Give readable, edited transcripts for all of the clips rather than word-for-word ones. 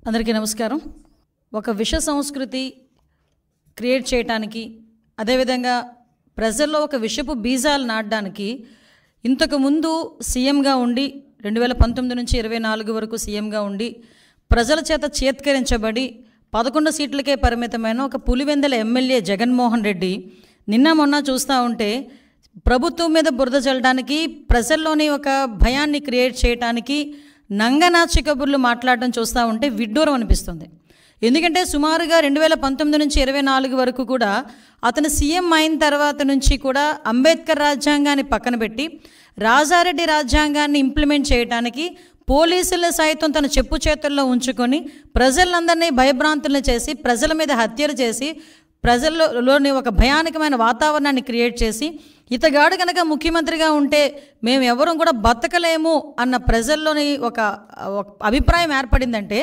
అందరికీ నమస్కారం. ఒక విష సంస్కృతి క్రియేట్ చేయడానికి, అదేవిధంగా ప్రజల్లో ఒక విషపు బీజాలు నాటడానికి ఇంతకుముందు సీఎంగా ఉండి 2019 నుంచి 24 వరకు సీఎంగా ఉండి ప్రజల చేత చేత్కరించబడి 11 సీట్లకే పరిమితమైన ఒక పులివెందుల ఎమ్మెల్యే జగన్మోహన్ రెడ్డి నిన్న మొన్న చూస్తూ ఉంటే ప్రభుత్వం మీద బురద చల్లడానికి, ప్రజల్లోని ఒక భయాన్ని క్రియేట్ చేయడానికి నంగనాచి కబుర్లు మాట్లాడడం చూస్తూ ఉంటే విడ్డూరం అనిపిస్తుంది. ఎందుకంటే సుమారుగా 2019 నుంచి 24 వరకు కూడా అతను సీఎం అయిన తర్వాత నుంచి కూడా అంబేద్కర్ రాజ్యాంగాన్ని పక్కన పెట్టి రాజారెడ్డి రాజ్యాంగాన్ని ఇంప్లిమెంట్ చేయడానికి పోలీసుల సైతం తన చెప్పు చేతుల్లో ఉంచుకొని ప్రజలందరినీ భయభ్రాంతులను చేసి, ప్రజల మీద హత్యలు చేసి, ప్రజల్లోని ఒక భయానకమైన వాతావరణాన్ని క్రియేట్ చేసి, ఇతగాడు కనుక ముఖ్యమంత్రిగా ఉంటే మేము ఎవరూ కూడా బతకలేము అన్న ప్రజల్లోని ఒక అభిప్రాయం ఏర్పడిందంటే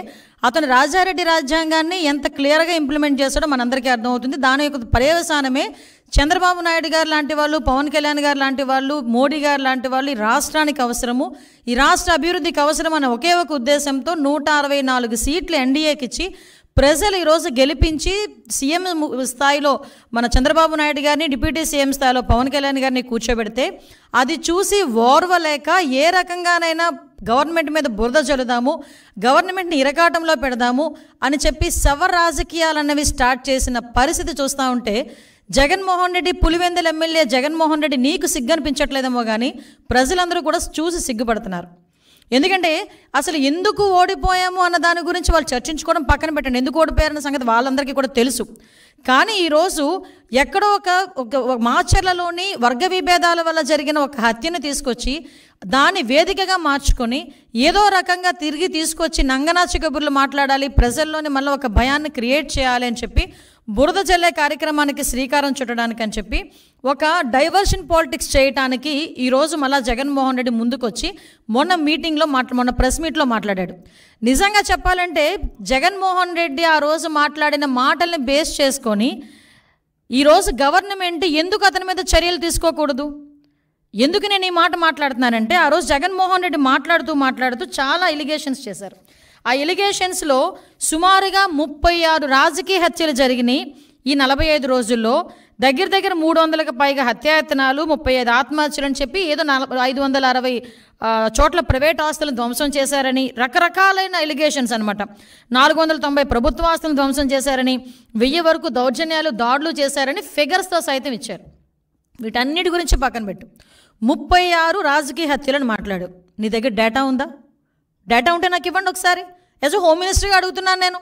అతను రాజారెడ్డి రాజ్యాంగాన్ని ఎంత క్లియర్గా ఇంప్లిమెంట్ చేస్తాడో మనందరికీ అర్థమవుతుంది. దాని యొక్క పర్యవసానమే చంద్రబాబు నాయుడు గారు లాంటి వాళ్ళు, పవన్ కళ్యాణ్ గారు లాంటి వాళ్ళు, మోడీ గారు లాంటి వాళ్ళు ఈ రాష్ట్రానికి అవసరము, ఈ రాష్ట్ర అభివృద్ధికి అవసరం అనే ఒకే ఒక ఉద్దేశంతో 164 సీట్లు ఎన్డీఏకి ఇచ్చి ప్రజలు ఈరోజు గెలిపించి సీఎం స్థాయిలో మన చంద్రబాబు నాయుడు గారిని, డిప్యూటీ సీఎం స్థాయిలో పవన్ కళ్యాణ్ గారిని కూర్చోబెడితే అది చూసి ఓర్వలేక ఏ రకంగానైనా గవర్నమెంట్ మీద బురద చల్లుదాము, గవర్నమెంట్ని ఇరకాటంలో పెడదాము అని చెప్పి శవ రాజకీయాలు అన్నవి స్టార్ట్ చేసిన పరిస్థితి చూస్తూ ఉంటే జగన్మోహన్ రెడ్డి, పులివెందుల ఎమ్మెల్యే జగన్మోహన్ రెడ్డి నీకు సిగ్గనిపించట్లేదేమో కానీ ప్రజలందరూ కూడా చూసి సిగ్గుపడుతున్నారు. ఎందుకంటే అసలు ఎందుకు ఓడిపోయాము అన్న దాని గురించి వాళ్ళు చర్చించుకోవడం పక్కన పెట్టండి. ఎందుకు ఓడిపోయారన్న సంగతి వాళ్ళందరికీ కూడా తెలుసు. కానీ ఈరోజు ఎక్కడో ఒక మాచర్లలోని వర్గ విభేదాల వల్ల జరిగిన ఒక హత్యను తీసుకొచ్చి దాన్ని వేదికగా మార్చుకొని ఏదో రకంగా తిరిగి తీసుకొచ్చి నంగనాచి కబుర్లు మాట్లాడాలి, ప్రజల్లోని మళ్ళీ ఒక భయాన్ని క్రియేట్ చేయాలి అని చెప్పి బురద జల్లే కార్యక్రమానికి శ్రీకారం చుట్టడానికి అని చెప్పి ఒక డైవర్షన్ పాలిటిక్స్ చేయడానికి ఈరోజు మళ్ళీ జగన్మోహన్ రెడ్డి ముందుకొచ్చి మొన్న ప్రెస్ మీట్లో మాట్లాడాడు. నిజంగా చెప్పాలంటే జగన్మోహన్ రెడ్డి ఆ రోజు మాట్లాడిన మాటల్ని బేస్ చేసుకొని ఈరోజు గవర్నమెంట్ ఎందుకు అతని మీద చర్యలు తీసుకోకూడదు? ఎందుకు నేను ఈ మాట మాట్లాడుతున్నానంటే ఆ రోజు జగన్మోహన్ రెడ్డి మాట్లాడుతూ చాలా ఎలిగేషన్స్ చేశారు. ఆ ఎలిగేషన్స్లో సుమారుగా 36 రాజకీయ హత్యలు జరిగినాయి ఈ 45 రోజుల్లో. దగ్గర 300కు పైగా హత్యాయత్నాలు, 35 ఆత్మహత్యలు అని చెప్పి ఏదో 560 చోట్ల ప్రైవేట్ ఆస్తులను ధ్వంసం చేశారని రకరకాలైన ఎలిగేషన్స్ అనమాట. 490 ప్రభుత్వ ఆస్తులను ధ్వంసం చేశారని, 1000 వరకు దౌర్జన్యాలు, దాడులు చేశారని ఫిగర్స్తో సైతం ఇచ్చారు. వీటన్నిటి గురించి పక్కన పెట్టు. 36 రాజకీయ హత్యలను మాట్లాడు. నీ దగ్గర డేటా ఉందా? డేటా ఉంటే నాకు ఇవ్వండి ఒకసారి. యాజ్ హోమ్ మినిస్టర్గా అడుగుతున్నాను నేను.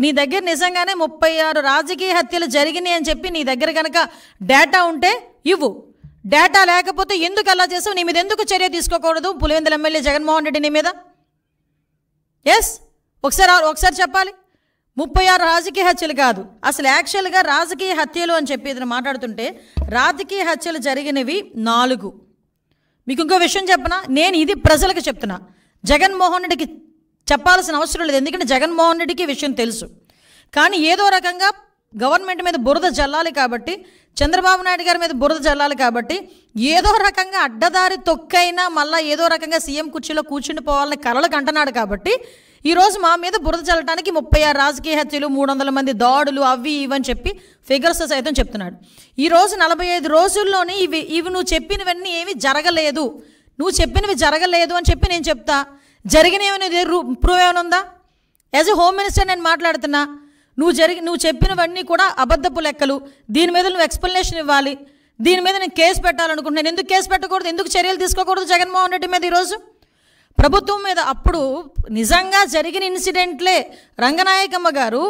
నీ దగ్గర నిజంగానే 36 రాజకీయ హత్యలు జరిగినాయి అని చెప్పి నీ దగ్గర కనుక డేటా ఉంటే ఇవ్వు. డేటా లేకపోతే ఎందుకు అలా చేసావు? నీ మీద ఎందుకు చర్య తీసుకోకూడదు పులివెందుల ఎమ్మెల్యే జగన్మోహన్ రెడ్డి నీ మీద? ఎస్, ఒకసారి చెప్పాలి. 36 రాజకీయ హత్యలు కాదు, అసలు యాక్చువల్గా రాజకీయ హత్యలు అని చెప్పి ఇతను మాట్లాడుతుంటే రాజకీయ హత్యలు జరిగినవి 4. మీకు ఇంకో విషయం చెప్పనా? నేను ఇది ప్రజలకు చెప్తున్నా, జగన్మోహన్ రెడ్డికి చెప్పాల్సిన అవసరం లేదు. ఎందుకంటే జగన్మోహన్ రెడ్డికి విషయం తెలుసు. కానీ ఏదో రకంగా గవర్నమెంట్ మీద బురద జల్లాలి కాబట్టి, చంద్రబాబు నాయుడు గారి మీద బురద జల్లాలి కాబట్టి ఏదో రకంగా అడ్డదారి తొక్కైనా మళ్ళీ ఏదో రకంగా సీఎం కుర్చీలో కూర్చుని పోవాలని కలలకు అంటున్నాడు కాబట్టి ఈరోజు మా మీద బురద చల్లడానికి 36 రాజకీయ హత్యలు, 300 మంది దాడులు, అవి ఇవని చెప్పి ఫిగర్స్ సైతం చెప్తున్నాడు. ఈరోజు 45 రోజుల్లోని ఇవి నువ్వు చెప్పినవన్నీ ఏమీ జరగలేదు, నువ్వు చెప్పినవి జరగలేదు అని చెప్పి నేను చెప్తా. జరిగినవి ప్రూవ్ ఏమైనా ఉందా? యాజ్ ఎ హోమ్ మినిస్టర్ నేను మాట్లాడుతున్నా. నువ్వు చెప్పినవన్నీ కూడా అబద్ధపు లెక్కలు. దీని మీద నువ్వు ఎక్స్ప్లెనేషన్ ఇవ్వాలి. దీని మీద నేను కేసు పెట్టాలనుకుంటున్నాను. ఎందుకు కేసు పెట్టకూడదు? ఎందుకు చర్యలు తీసుకోకూడదు జగన్మోహన్ రెడ్డి మీద? ఈరోజు ప్రభుత్వం మీద అప్పుడు నిజంగా జరిగిన ఇన్సిడెంట్లే రంగనాయకమ్మ గారు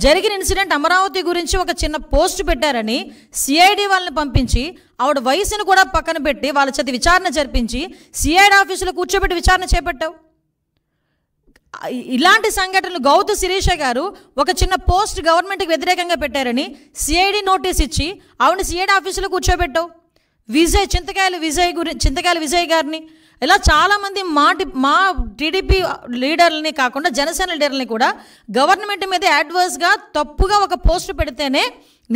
జరిగిన ఇన్సిడెంట్ అమరావతి గురించి ఒక చిన్న పోస్ట్ పెట్టారని సిఐడి వాళ్ళని పంపించి ఆవిడ వయసును కూడా పక్కన పెట్టి వాళ్ళ చేత విచారణ జరిపించి సిఐడి ఆఫీసులో కూర్చోబెట్టి విచారణ చేపట్టావు. ఇలాంటి సంఘటనలు గౌతు శిరీష గారు ఒక చిన్న పోస్ట్ గవర్నమెంట్కి వ్యతిరేకంగా పెట్టారని సిఐడి నోటీస్ ఇచ్చి ఆవిడని సిఐడి ఆఫీసులో కూర్చోబెట్టావు. చింతకాయల విజయ్ గారిని, ఇలా చాలామంది మా టీడీపీ లీడర్లని కాకుండా జనసేన లీడర్లని కూడా గవర్నమెంట్ మీద యాడ్వర్స్గా తప్పుగా ఒక పోస్ట్ పెడితేనే,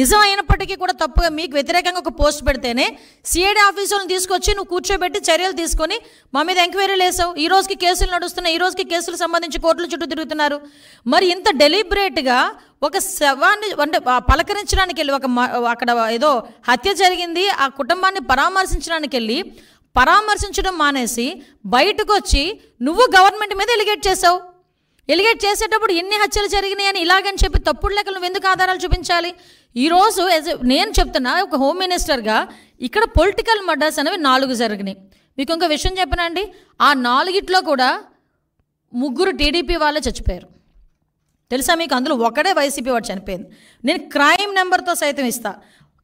నిజం అయినప్పటికీ కూడా తప్పుగా మీకు వ్యతిరేకంగా ఒక పోస్ట్ పెడితేనే సిఐడి ఆఫీసులను తీసుకొచ్చి నువ్వు కూర్చోబెట్టి చర్యలు తీసుకొని మా మీద ఎంక్వైరీలు వేసావు. ఈ రోజుకి కేసులు నడుస్తున్నాయి, ఈ రోజుకి కేసులు సంబంధించి కోర్టుల చుట్టూ తిరుగుతున్నారు. మరి ఇంత డెలిబరేట్గా ఒక శవాన్ని అంటే పలకరించడానికి వెళ్ళి అక్కడ ఏదో హత్య జరిగింది, ఆ కుటుంబాన్ని పరామర్శించడానికి వెళ్ళి పరామర్శించడం మానేసి బయటకు వచ్చి నువ్వు గవర్నమెంట్ మీద ఎలిగేట్ చేసావు. ఎలిగేట్ చేసేటప్పుడు ఎన్ని హత్యలు జరిగినాయి అని ఇలాగని చెప్పి తప్పుడు లెక్కలు నువ్వు ఎందుకు ఆధారాలు చూపించాలి? ఈరోజు నేను చెప్తున్నా, ఒక హోమ్ మినిస్టర్గా ఇక్కడ పొలిటికల్ మర్డర్స్ అనేవి 4 జరిగినాయి. మీకు ఇంకో విషయం చెప్పనండి, ఆ 4 కూడా 3 టీడీపీ వాళ్ళే చచ్చిపోయారు. తెలుసా మీకు? అందులో ఒకడే వైసీపీ వాడు చనిపోయింది. నేను క్రైమ్ నెంబర్తో సైతం ఇస్తా.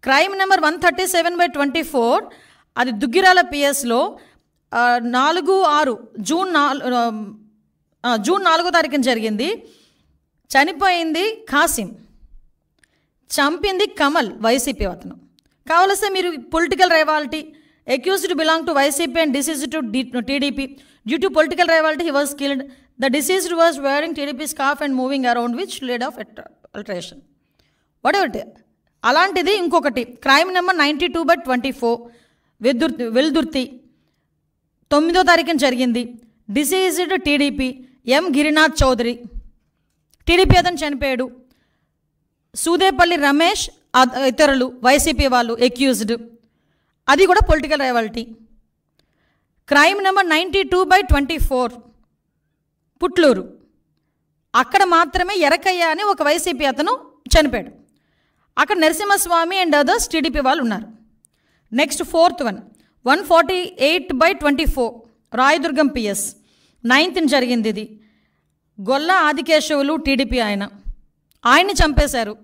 క్రైమ్ నెంబర్ 137/24, అది దుగ్గిరాల పిఎస్లో 4/6 జూన్ 4వ తారీఖున జరిగింది. చనిపోయింది కాసిం, చంపింది కమల్, వైసీపీ అతను. కావలస్తే మీరు political rivalry, accused belong to YCP and deceased to TDP. Due to political rivalry he was killed. The deceased was wearing TDP scarf and moving around which lead of alteration. What అలాంటిది ఇంకొకటి crime number 92/24 Veldurthi 9వ తారీఖున జరిగింది. Deceased TDP M Girinath Chowdary, TDP అతను చనిపోయాడు. సూదేపల్లి రమేష్ ఇతరులు YCP వాళ్ళు accused, అది కూడా political rivalry. Crime number 92/24 Putluru, అక్కడ మాత్రమే ఎరకయ్య అని ఒక వైసీపీ అతను చనిపోయాడు. అక్కడ నరసింహస్వామి అండ్ అదర్స్ టీడీపీ వాళ్ళు ఉన్నారు. Next 4th one 148/24 Rayadurgam PS 9th జరిగింది. ఇది గొల్ల ఆదికేశవులు టీడీపీ ఆయన్ని చంపేశారు.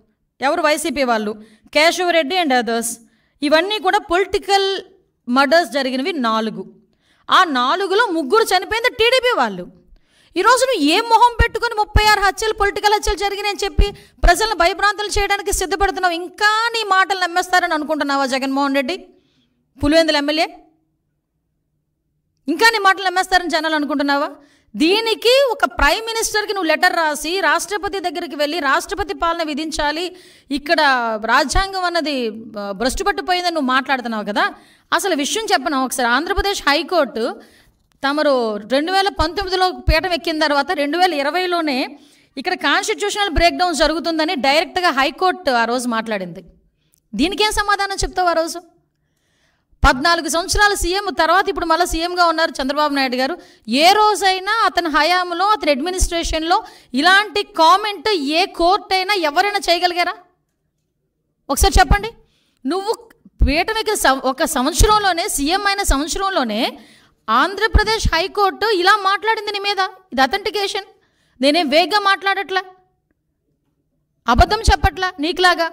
ఎవరు? వైసీపీ వాళ్ళు, కేశవరెడ్డి అండ్ అదర్స్. ఇవన్నీ కూడా పొలిటికల్ మర్డర్స్ జరిగినవి 4. ఆ 4లో 3 చనిపోయింది టీడీపీ వాళ్ళు. ఈరోజు నువ్వు ఏ మొహం పెట్టుకుని 36 హత్యలు పొలిటికల్ హత్యలు జరిగినాయని చెప్పి ప్రజలను భయభ్రాంతులు చేయడానికి సిద్ధపడుతున్నావు? ఇంకా నీ మాటలు నమ్మేస్తారని అనుకుంటున్నావా జగన్మోహన్ రెడ్డి, పులివెందుల ఎమ్మెల్యే? ఇంకా నీ మాటలు నమ్మేస్తారని జనాలు అనుకుంటున్నావా? దీనికి ఒక ప్రైమ్ మినిస్టర్కి నువ్వు లెటర్ రాసి రాష్ట్రపతి దగ్గరికి వెళ్ళి రాష్ట్రపతి పాలన విధించాలి, ఇక్కడ రాజ్యాంగం అన్నది భ్రష్టుపట్టిపోయిందని నువ్వు మాట్లాడుతున్నావు కదా. అసలు విషయం చెప్పను ఒకసారి. ఆంధ్రప్రదేశ్ హైకోర్టు తమరు 2019లో పీఠం ఎక్కిన తర్వాత 2020లోనే ఇక్కడ కాన్స్టిట్యూషనల్ బ్రేక్ డౌన్ జరుగుతుందని డైరెక్ట్గా హైకోర్టు ఆ రోజు మాట్లాడింది. దీనికేం సమాధానం చెప్తావు? ఆ రోజు 14 సంవత్సరాల సీఎం తర్వాత ఇప్పుడు మళ్ళీ సీఎంగా ఉన్నారు చంద్రబాబు నాయుడు గారు. ఏ రోజైనా అతని హయాంలో, అతని అడ్మినిస్ట్రేషన్లో ఇలాంటి కామెంట్ ఏ కోర్టు అయినా ఎవరైనా చేయగలిగారా? ఒకసారి చెప్పండి. నువ్వు పీఠం ఒక సంవత్సరంలోనే, సీఎం అయిన సంవత్సరంలోనే ఆంధ్రప్రదేశ్ హైకోర్టు ఇలా మాట్లాడింది నీ మీద. ఇది అథెంటికేషన్. నేనేం వేగ్గా మాట్లాడట్లా, అబద్ధం చెప్పట్లా నీకులాగా.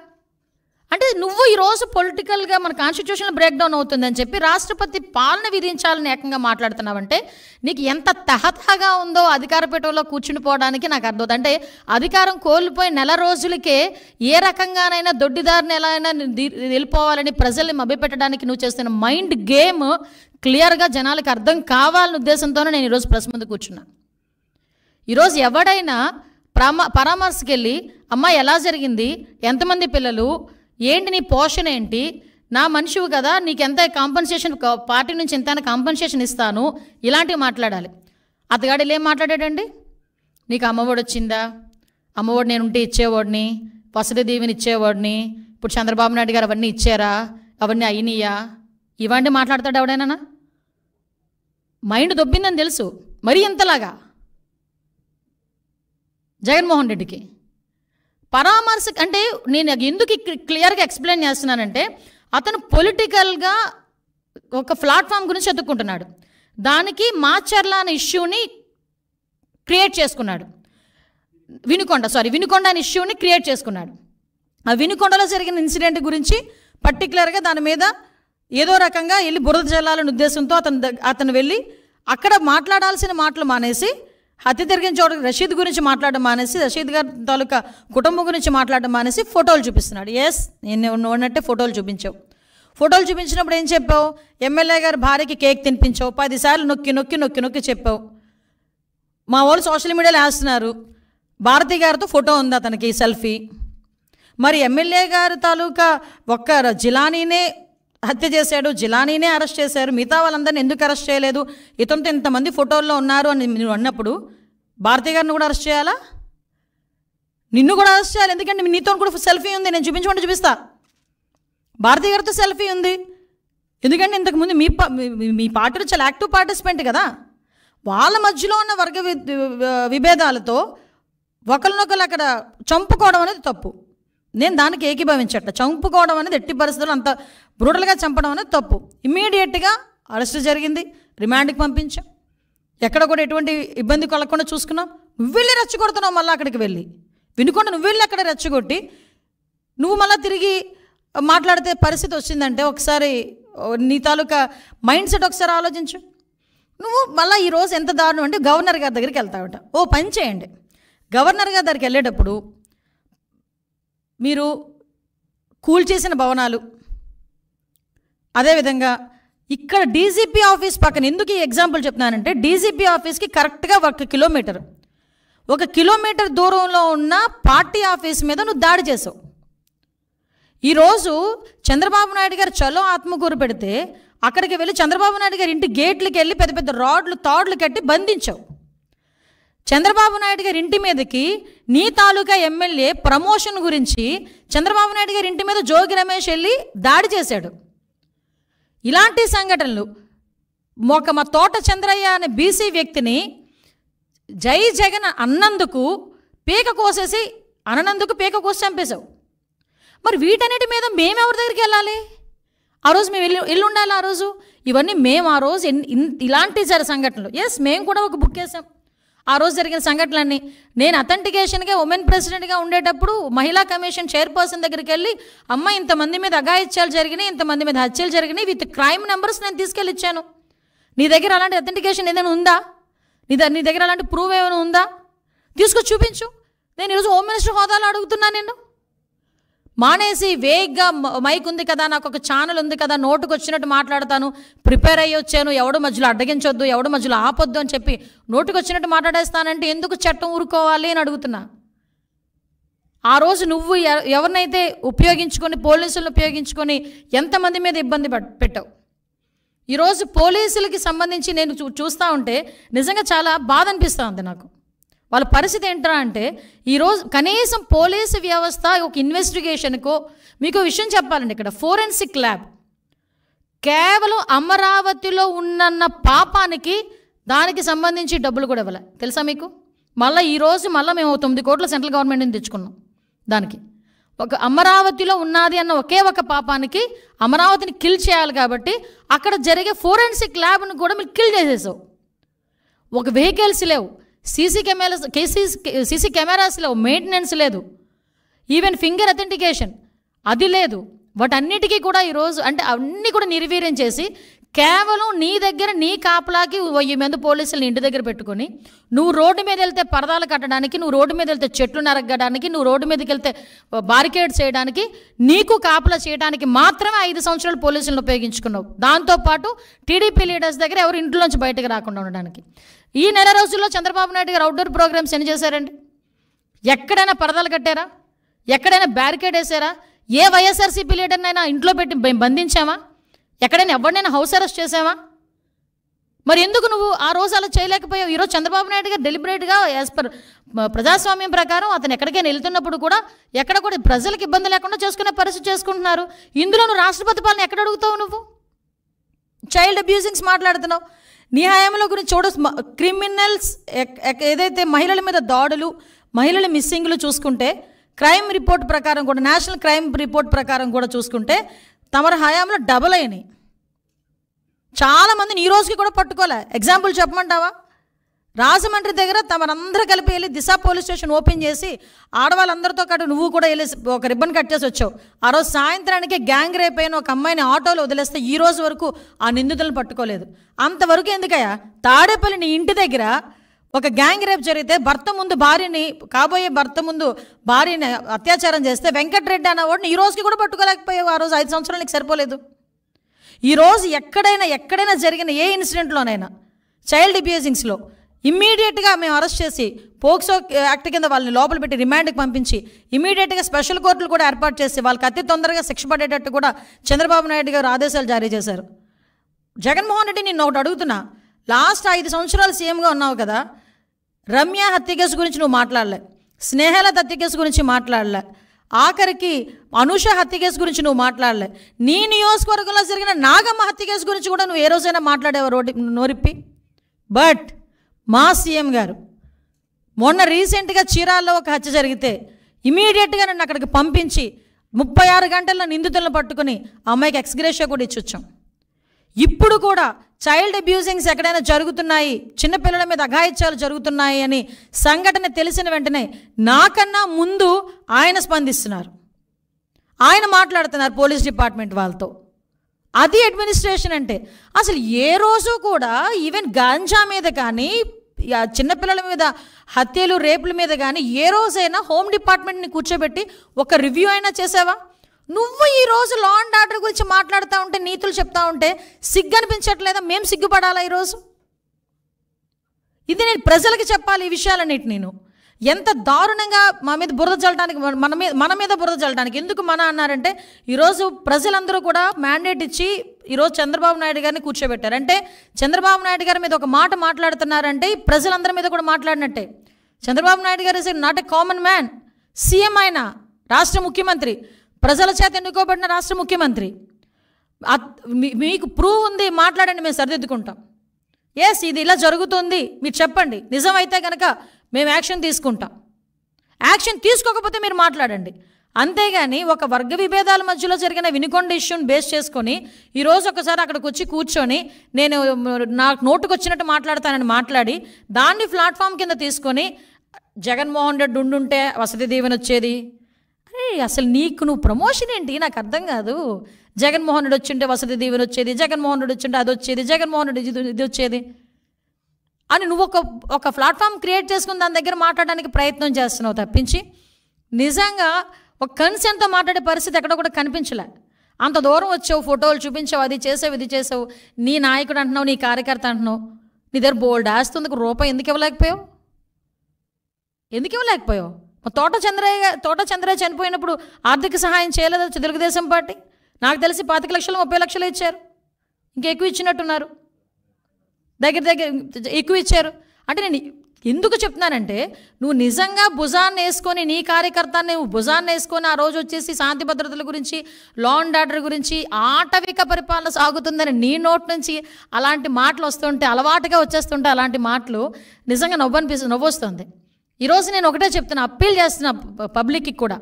అంటే నువ్వు ఈరోజు పొలిటికల్గా మన కాన్స్టిట్యూషనల్ బ్రేక్ డౌన్ అవుతుందని చెప్పి రాష్ట్రపతి పాలన విధించాలని ఏకంగా మాట్లాడుతున్నావంటే నీకు ఎంత తహతహగా ఉందో అధికార పీఠంలో కూర్చుని పోవడానికి నాకు అర్థం. అంటే అధికారం కోల్పోయి నెల రోజులకే ఏ రకంగానైనా దొడ్డిదారిని ఎలా అయినా వెళ్ళిపోవాలని ప్రజల్ని మభ్యపెట్టడానికి నువ్వు చేస్తున్న మైండ్ గేమ్ క్లియర్గా జనాలకు అర్థం కావాలనే ఉద్దేశంతోనే నేను ఈరోజు ప్రెస్ ముందు కూర్చున్నా. ఈరోజు ఎవడైనా పరామర్శకి వెళ్ళి అమ్మ ఎలా జరిగింది, ఎంతమంది పిల్లలు, ఏంటి నీ పోషణ ఏంటి, నా మనిషివి కదా, నీకు ఎంత కాంపన్సేషన్, పార్టీ నుంచి ఎంత కాంపన్సేషన్ ఇస్తాను, ఇలాంటివి మాట్లాడాలి. అతగాడు ఏం మాట్లాడాడండి? నీకు అమ్మఒడి వచ్చిందా, అమ్మఒడి నేను ఉంటే ఇచ్చేవాడిని, వసతి దీవెని ఇచ్చేవాడిని, ఇప్పుడు చంద్రబాబు నాయుడు గారు అవన్నీ ఇచ్చారా, అవన్నీ అయినాయా, ఇవన్నీ మాట్లాడతాడు ఎవడైనా? మైండ్ దొబ్బిందని తెలుసు. మరీ ఇంతలాగా జగన్మోహన్ రెడ్డికి పరామర్శ అంటే నేను ఎందుకు క్లియర్గా ఎక్స్ప్లెయిన్ చేస్తున్నానంటే అతను పొలిటికల్గా ఒక ప్లాట్ఫామ్ గురించి ఎత్తుక్కుంటున్నాడు. దానికి మాచర్ల అనే ఇష్యూని క్రియేట్ చేసుకున్నాడు. వినుకొండ అనే ఇష్యూని క్రియేట్ చేసుకున్నాడు. ఆ వినుకొండలో జరిగిన ఇన్సిడెంట్ గురించి పర్టికులర్గా దాని మీద ఏదో రకంగా వెళ్ళి బురద జల్లాలనే ఉద్దేశంతో అతను వెళ్ళి అక్కడ మాట్లాడాల్సిన మాటలు మానేసి హత్య జరిగిన చోట రషీద్ గురించి మాట్లాడడం మానేసి, రషీద్ గారి తాలూకా కుటుంబం గురించి మాట్లాడడం మానేసి ఫోటోలు చూపిస్తున్నాడు. ఎస్, నేను ఉన్నట్టే ఫోటోలు చూపించావు. ఫోటోలు చూపించినప్పుడు ఏం చెప్పావు? ఎమ్మెల్యే గారి భార్యకి కేక్ తినిపించావు, 10 సార్లు నొక్కి నొక్కి నొక్కి నొక్కి చెప్పావు. మా వాళ్ళు సోషల్ మీడియాలో వేస్తున్నారు, భారతి గారితో ఫోటో ఉంది అతనికి సెల్ఫీ. మరి ఎమ్మెల్యే గారి తాలూకా ఒక్క జిలానీనే హత్య చేశాడు, జిలానీనే అరెస్ట్ చేశారు, మిగతా వాళ్ళందరినీ ఎందుకు అరెస్ట్ చేయలేదు? ఇతనితో ఇంతమంది ఫోటోల్లో ఉన్నారు అని నువ్వు అన్నప్పుడు భారతి గారిని కూడా అరెస్ట్ చేయాలా? నిన్ను కూడా అరెస్ట్ చేయాలి, ఎందుకంటే నీతో కూడా సెల్ఫీ ఉంది. నేను చూపించమంటే చూపిస్తా. భారతి గారితో సెల్ఫీ ఉంది, ఎందుకంటే ఇంతకుముందు మీ పార్టీలో చాలా యాక్టివ్ పార్టిసిపెంట్ కదా. వాళ్ళ మధ్యలో ఉన్న వర్గ విభేదాలతో ఒకరినొకరు అక్కడ చంపుకోవడం అనేది తప్పు. నేను దానికి ఏకీభవించట. చంపుకోవడం అనేది ఎట్టి పరిస్థితుల్లో అంత బ్రూటల్గా చంపడం అనేది తప్పు. ఇమ్మీడియట్గా అరెస్ట్ జరిగింది, రిమాండ్కి పంపించాం. ఎక్కడ కూడా ఎటువంటి ఇబ్బంది కలగకుండా చూసుకున్నాం. నువ్వు వెళ్ళి రెచ్చగొడుతున్నావు, మళ్ళీ అక్కడికి వెళ్ళి వినుకుండా నువ్వు వెళ్ళి అక్కడ రెచ్చగొట్టి నువ్వు మళ్ళీ తిరిగి మాట్లాడితే పరిస్థితి వచ్చిందంటే ఒకసారి నీ తాలూకా మైండ్ సెట్ ఒకసారి ఆలోచించు. నువ్వు మళ్ళీ ఈరోజు ఎంత దారుణం అంటే గవర్నర్ గారి దగ్గరికి వెళ్తావట. ఓ పని చేయండి, గవర్నర్ గారి దగ్గరికి వెళ్ళేటప్పుడు మీరు కూల్చేసిన భవనాలు, అదేవిధంగా ఇక్కడ డీజీపీ ఆఫీస్ పక్కన, ఎందుకు ఈ ఎగ్జాంపుల్ చెప్తున్నానంటే డీజీపీ ఆఫీస్కి కరెక్ట్గా 1 కిలోమీటర్ దూరంలో ఉన్న పార్టీ ఆఫీస్ మీద నువ్వు దాడి చేసావు. ఈరోజు చంద్రబాబు నాయుడు గారు చలో ఆత్మకూరు పెడితే అక్కడికి వెళ్ళి చంద్రబాబు నాయుడు గారి ఇంటి గేట్లకి వెళ్ళి పెద్ద పెద్ద రాడ్లు తాడులు కట్టి బంధించావు. చంద్రబాబు నాయుడు గారి ఇంటి మీదకి నీ తాలూకా ఎమ్మెల్యే ప్రమోషన్ గురించి చంద్రబాబు నాయుడు గారి ఇంటి మీద జోగి రమేష్ వెళ్ళి దాడి చేశాడు. ఇలాంటి సంఘటనలు మా తోట చంద్రయ్య అనే బీసీ వ్యక్తిని జై జగన్ అన్నందుకు పీక కోసి చంపేశావు. మరి వీటన్నిటి మీద మేమెవరి దగ్గరికి వెళ్ళాలి? ఆ రోజు మేము వెళ్ళి ఉండాలి. ఆ రోజు ఇవన్నీ మేము ఆ రోజు ఇలాంటి సంఘటనలు మేము కూడా ఒక బుక్ వేసాం. ఆ రోజు జరిగిన సంఘటనలన్నీ నేను అథెంటికేషన్గా ఉమెన్ ప్రెసిడెంట్గా ఉండేటప్పుడు మహిళా కమిషన్ చైర్పర్సన్ దగ్గరికి వెళ్ళి అమ్మ ఇంతమంది మీద అఘాయిత్యాలు జరిగినాయి, ఇంతమంది మీద హత్యలు జరిగినాయి, విత్ క్రైమ్ నెంబర్స్ నేను తీసుకెళ్ళి ఇచ్చాను. నీ దగ్గర అలాంటి అథెంటికేషన్ ఏదైనా ఉందా? నీ దగ్గర అలాంటి ప్రూవ్ ఏమైనా ఉందా? తీసుకొచ్చి చూపించు. నేను ఈరోజు హోమ్ మినిస్టర్ హోదాలో అడుగుతున్నాను. నేను మానేసి వేగ్గా మైక్ ఉంది కదా, నాకు ఒక ఛానల్ ఉంది కదా, నోటుకు వచ్చినట్టు మాట్లాడతాను, ప్రిపేర్ అయ్యి వచ్చాను, ఎవడు మధ్యలో అడ్డగించొద్దు, ఎవడు మధ్యలో ఆపొద్దు అని చెప్పి నోటుకు వచ్చినట్టు మాట్లాడేస్తానంటే ఎందుకు చట్టం ఊరుకోవాలి అని అడుగుతున్నా. ఆ రోజు నువ్వు ఎవరినైతే ఉపయోగించుకొని, పోలీసులను ఉపయోగించుకొని ఎంతమంది మీద ఇబ్బంది పెట్టావు. ఈరోజు పోలీసులకి సంబంధించి నేను చూస్తూ ఉంటే నిజంగా చాలా బాధ అనిపిస్తూ ఉంది నాకు. వాళ్ళ పరిస్థితి ఏంటా అంటే ఈరోజు కనీసం పోలీసు వ్యవస్థ ఒక ఇన్వెస్టిగేషన్కో, మీకు విషయం చెప్పాలండి, ఇక్కడ ఫోరెన్సిక్ ల్యాబ్ కేవలం అమరావతిలో ఉన్న పాపానికి దానికి సంబంధించి డబ్బులు కూడా ఇవ్వలే, తెలుసా మీకు? మళ్ళీ ఈరోజు మేము 9 కోట్ల సెంట్రల్ గవర్నమెంట్ని తెచ్చుకున్నాం. దానికి ఒక అమరావతిలో ఉన్నది అన్న ఒకే ఒక పాపానికి అమరావతిని కిల్ చేయాలి కాబట్టి అక్కడ జరిగే ఫోరెన్సిక్ ల్యాబ్ను కూడా మీరు కిల్ చేసేసావు. ఒక వెహికల్స్ లేవు, సీసీ కెమెరాస్ లేవు, మెయింటెనెన్స్ లేదు, ఈవెన్ ఫింగర్ అథెంటికేషన్ అది లేదు. వాటన్నిటికీ కూడా ఈరోజు అంటే అన్నీ కూడా నిర్వీర్యం చేసి కేవలం నీ దగ్గర నీ కాపలాకి 1000 మంది పోలీసులను ఇంటి దగ్గర పెట్టుకొని నువ్వు రోడ్డు మీద వెళ్తే పరదాలు కట్టడానికి, నువ్వు రోడ్డు మీద వెళ్తే చెట్లు నరగడానికి, నువ్వు రోడ్డు మీదకి వెళ్తే బారికేడ్స్ చేయడానికి, నీకు కాపలా చేయడానికి మాత్రమే 5 సంవత్సరాలు పోలీసులను ఉపయోగించుకున్నావు. దాంతోపాటు టీడీపీ లీడర్స్ దగ్గర ఎవరు ఇంట్లోంచి బయటకు రాకుండా ఉండడానికి. ఈ నెల రోజుల్లో చంద్రబాబు నాయుడు గారు అవుట్డోర్ ప్రోగ్రామ్స్ ఎన్ని చేశారండి? ఎక్కడైనా పరదాలు కట్టారా? ఎక్కడైనా బ్యారికేడ్ వేసారా? ఏ వైఎస్ఆర్సీపీ లీడర్నైనా ఇంట్లో పెట్టి బంధించామా? ఎక్కడైనా ఎవరినైనా హౌస్ అరెస్ట్ చేసావా? మరి ఎందుకు నువ్వు ఆ రోజు అలా చేయలేకపోయావు? ఈరోజు చంద్రబాబు నాయుడు గారు డెలిబరేట్గా యాజ్ పర్ ప్రజాస్వామ్యం ప్రకారం అతను ఎక్కడికైనా వెళ్తున్నప్పుడు కూడా ఎక్కడ కూడా ప్రజలకు ఇబ్బంది లేకుండా చేసుకునే పరిస్థితి చేసుకుంటున్నారు. ఇందులో నువ్వు రాష్ట్రపతి పాలన ఎక్కడ అడుగుతావు? నువ్వు చైల్డ్ అబ్యూజింగ్స్ మాట్లాడుతున్నావు. నీ హయాంలో గురించి క్రిమినల్స్ ఏదైతే మహిళల మీద దాడులు, మహిళల మిస్సింగ్లు చూసుకుంటే క్రైమ్ రిపోర్ట్ ప్రకారం కూడా, నేషనల్ క్రైమ్ రిపోర్ట్ ప్రకారం కూడా చూసుకుంటే తమరి హయాంలో డబుల్ అయినాయి. చాలామందిని ఈ రోజుకి కూడా పట్టుకోలే. ఎగ్జాంపుల్ చెప్పమంటావా? రాజమండ్రి దగ్గర తమరందరూ కలిపి వెళ్ళి దిశ పోలీస్ స్టేషన్ ఓపెన్ చేసి ఆడవాళ్ళందరితో పాటు నువ్వు కూడా వెళ్ళి ఒక రిబ్బన్ కట్ చేసి వచ్చావు. ఆ రోజు సాయంత్రానికి గ్యాంగ్ రేప్ అయిన ఒక అమ్మాయిని ఆటోలో వదిలేస్తే ఈ రోజు వరకు ఆ నిందితులను పట్టుకోలేదు. అంతవరకు ఎందుకయ్యా? తాడేపల్లి నీ ఇంటి దగ్గర ఒక గ్యాంగ్ రేప్ జరిగితే కాబోయే భర్త ముందు భార్యని అత్యాచారం చేస్తే వెంకటరెడ్డి అన్నవాడిని ఈ రోజుకి కూడా పట్టుకోలేకపోయావు. ఆ రోజు 5 సంవత్సరాలకి సరిపోలేదు. ఈరోజు ఎక్కడైనా జరిగిన ఏ ఇన్సిడెంట్లోనైనా చైల్డ్ అబ్యూజింగ్స్లో ఇమ్మీడియట్గా మేము అరెస్ట్ చేసి పోక్సో యాక్ట్ కింద వాళ్ళని లోపల పెట్టి రిమాండ్కి పంపించి ఇమ్మీడియట్గా స్పెషల్ కోర్టులు కూడా ఏర్పాటు చేసి వాళ్ళకి అతి తొందరగా శిక్ష పడేటట్టు కూడా చంద్రబాబు నాయుడు గారు ఆదేశాలు జారీ చేశారు. జగన్మోహన్ రెడ్డి నిన్ను ఒకటి అడుగుతున్నా, లాస్ట్ 5 సంవత్సరాలు సీఎంగా ఉన్నావు కదా, రమ్య హత్య కేసు గురించి నువ్వు మాట్లాడలే, స్నేహలత హత్య కేసు గురించి మాట్లాడలే, ఆఖరికి అనూష హత్య కేసు గురించి నువ్వు మాట్లాడలే, నీ నియోజకవర్గంలో జరిగిన నాగమ్మ హత్య కేసు గురించి కూడా నువ్వు ఏ రోజైనా మాట్లాడేవా నోరిప్పి? బట్ మా సీఎం గారు మొన్న రీసెంట్గా చీరాల్లో ఒక హత్య జరిగితే ఇమీడియట్గా నన్ను అక్కడికి పంపించి 36 గంటల్లో నిందితులను పట్టుకుని అమ్మాయికి ఎక్స్గ్రేషియా కూడా ఇచ్చొచ్చాం. ఇప్పుడు కూడా చైల్డ్ అబ్యూజింగ్స్ ఎక్కడైనా జరుగుతున్నాయి, చిన్నపిల్లల మీద అఘాయిత్యాలు జరుగుతున్నాయి అని సంఘటన తెలిసిన వెంటనే నాకన్నా ముందు ఆయన స్పందిస్తున్నారు, ఆయన మాట్లాడుతున్నారు పోలీస్ డిపార్ట్మెంట్ వాళ్ళతో. అది అడ్మినిస్ట్రేషన్ అంటే. అసలు ఏ రోజు కూడా ఈవెన్ గాంజా మీద కానీ చిన్నపిల్లల మీద హత్యలు రేపుల మీద కానీ ఏ రోజైనా హోమ్ డిపార్ట్మెంట్ని కూర్చోబెట్టి ఒక రివ్యూ అయినా చేసావా? నువ్వు ఈరోజు లా అండ్ ఆర్డర్ గురించి మాట్లాడుతూ ఉంటే, నీతులు చెప్తా ఉంటే సిగ్గు అనిపించట్లేదా? మేము సిగ్గుపడాలా ఈరోజు? ఇది నేను ప్రజలకి చెప్పాలి ఈ విషయాలన్నిటి. నేను ఎంత దారుణంగా మా మీద బురద చల్లడానికి, మన మీద బురద చల్లడానికి. ఎందుకు మన అన్నారంటే, ఈరోజు ప్రజలందరూ కూడా మ్యాండేట్ ఇచ్చి ఈరోజు చంద్రబాబు నాయుడు గారిని కూర్చోబెట్టారు. అంటే చంద్రబాబు నాయుడు గారి మీద ఒక మాట మాట్లాడుతున్నారంటే ప్రజలందరి మీద కూడా మాట్లాడినట్టే. చంద్రబాబు నాయుడు గారు is not a common man. CM ఆయన, రాష్ట్ర ముఖ్యమంత్రి, ప్రజల చేత ఎన్నుకోబడిన రాష్ట్ర ముఖ్యమంత్రి. మీకు ప్రూవ్ ఉంది, మాట్లాడండి, మేము సరిదిద్దుకుంటాం. ఎస్, ఇది ఇలా జరుగుతుంది, మీరు చెప్పండి, నిజమైతే కనుక మేము యాక్షన్ తీసుకుంటాం. యాక్షన్ తీసుకోకపోతే మీరు మాట్లాడండి. అంతేగాని ఒక వర్గ విభేదాల మధ్యలో జరిగిన వినుకొండ ఇష్యూని బేస్ చేసుకొని ఈరోజు ఒకసారి అక్కడికి వచ్చి కూర్చొని నేను నాకు నోటుకు వచ్చినట్టు మాట్లాడతానని మాట్లాడి దాన్ని ప్లాట్ఫామ్ కింద తీసుకొని జగన్మోహన్ రెడ్డి ఉండుంటే వసతి దీవెన వచ్చేది. అరే అసలు నువ్వు ప్రమోషన్ ఏంటి నాకు అర్థం కాదు. జగన్మోహన్ రెడ్డి వచ్చింటే వసతి దీవెన వచ్చేది, జగన్మోహన్ రెడ్డి వచ్చింటే అది వచ్చేది, జగన్మోహన్ రెడ్డి ఇది వచ్చేది అని నువ్వు ఒక ప్లాట్ఫామ్ క్రియేట్ చేసుకుని దాని దగ్గర మాట్లాడడానికి ప్రయత్నం చేస్తున్నావు తప్పించి నిజంగా ఒక కన్సెంట్తో మాట్లాడే పరిస్థితి ఎక్కడ కూడా కనిపించలే. అంత దూరం వచ్చావు, ఫోటోలు చూపించావు, అది చేసావు, ఇది చేసావు, నీ నాయకుడు అంటున్నావు, నీ కార్యకర్త అంటున్నావు, నీ దగ్గర బోల్డ్ ఆస్తుంది, రూపాయి ఎందుకు ఇవ్వలేకపోయావు? తోట చంద్రయ్య చనిపోయినప్పుడు ఆర్థిక సహాయం చేయలేదు తెలుగుదేశం పార్టీ. నాకు తెలిసి 25 లక్షలు 30 లక్షలు ఇచ్చారు, ఇంకా ఎక్కువ ఇచ్చినట్టున్నారు, దగ్గర ఎక్కువ ఇచ్చారు. అంటే నేను ఎందుకు చెప్తున్నానంటే, నువ్వు నిజంగా భుజాన్ని వేసుకొని నీ కార్యకర్తని భుజాన్ని వేసుకొని ఆ రోజు వచ్చేసి శాంతి భద్రతల గురించి, లా అండ్ ఆర్డర్ గురించి, ఆటవిక పరిపాలన సాగుతుందని నీ నోట్ నుంచి అలాంటి మాటలు వస్తుంటే, అలవాటుగా వచ్చేస్తుంటే అలాంటి మాటలు నిజంగా నవ్వొస్తుంది. ఈరోజు నేను ఒకటే చెప్తున్నా, అప్పీల్ చేస్తున్నా పబ్లిక్కి కూడా,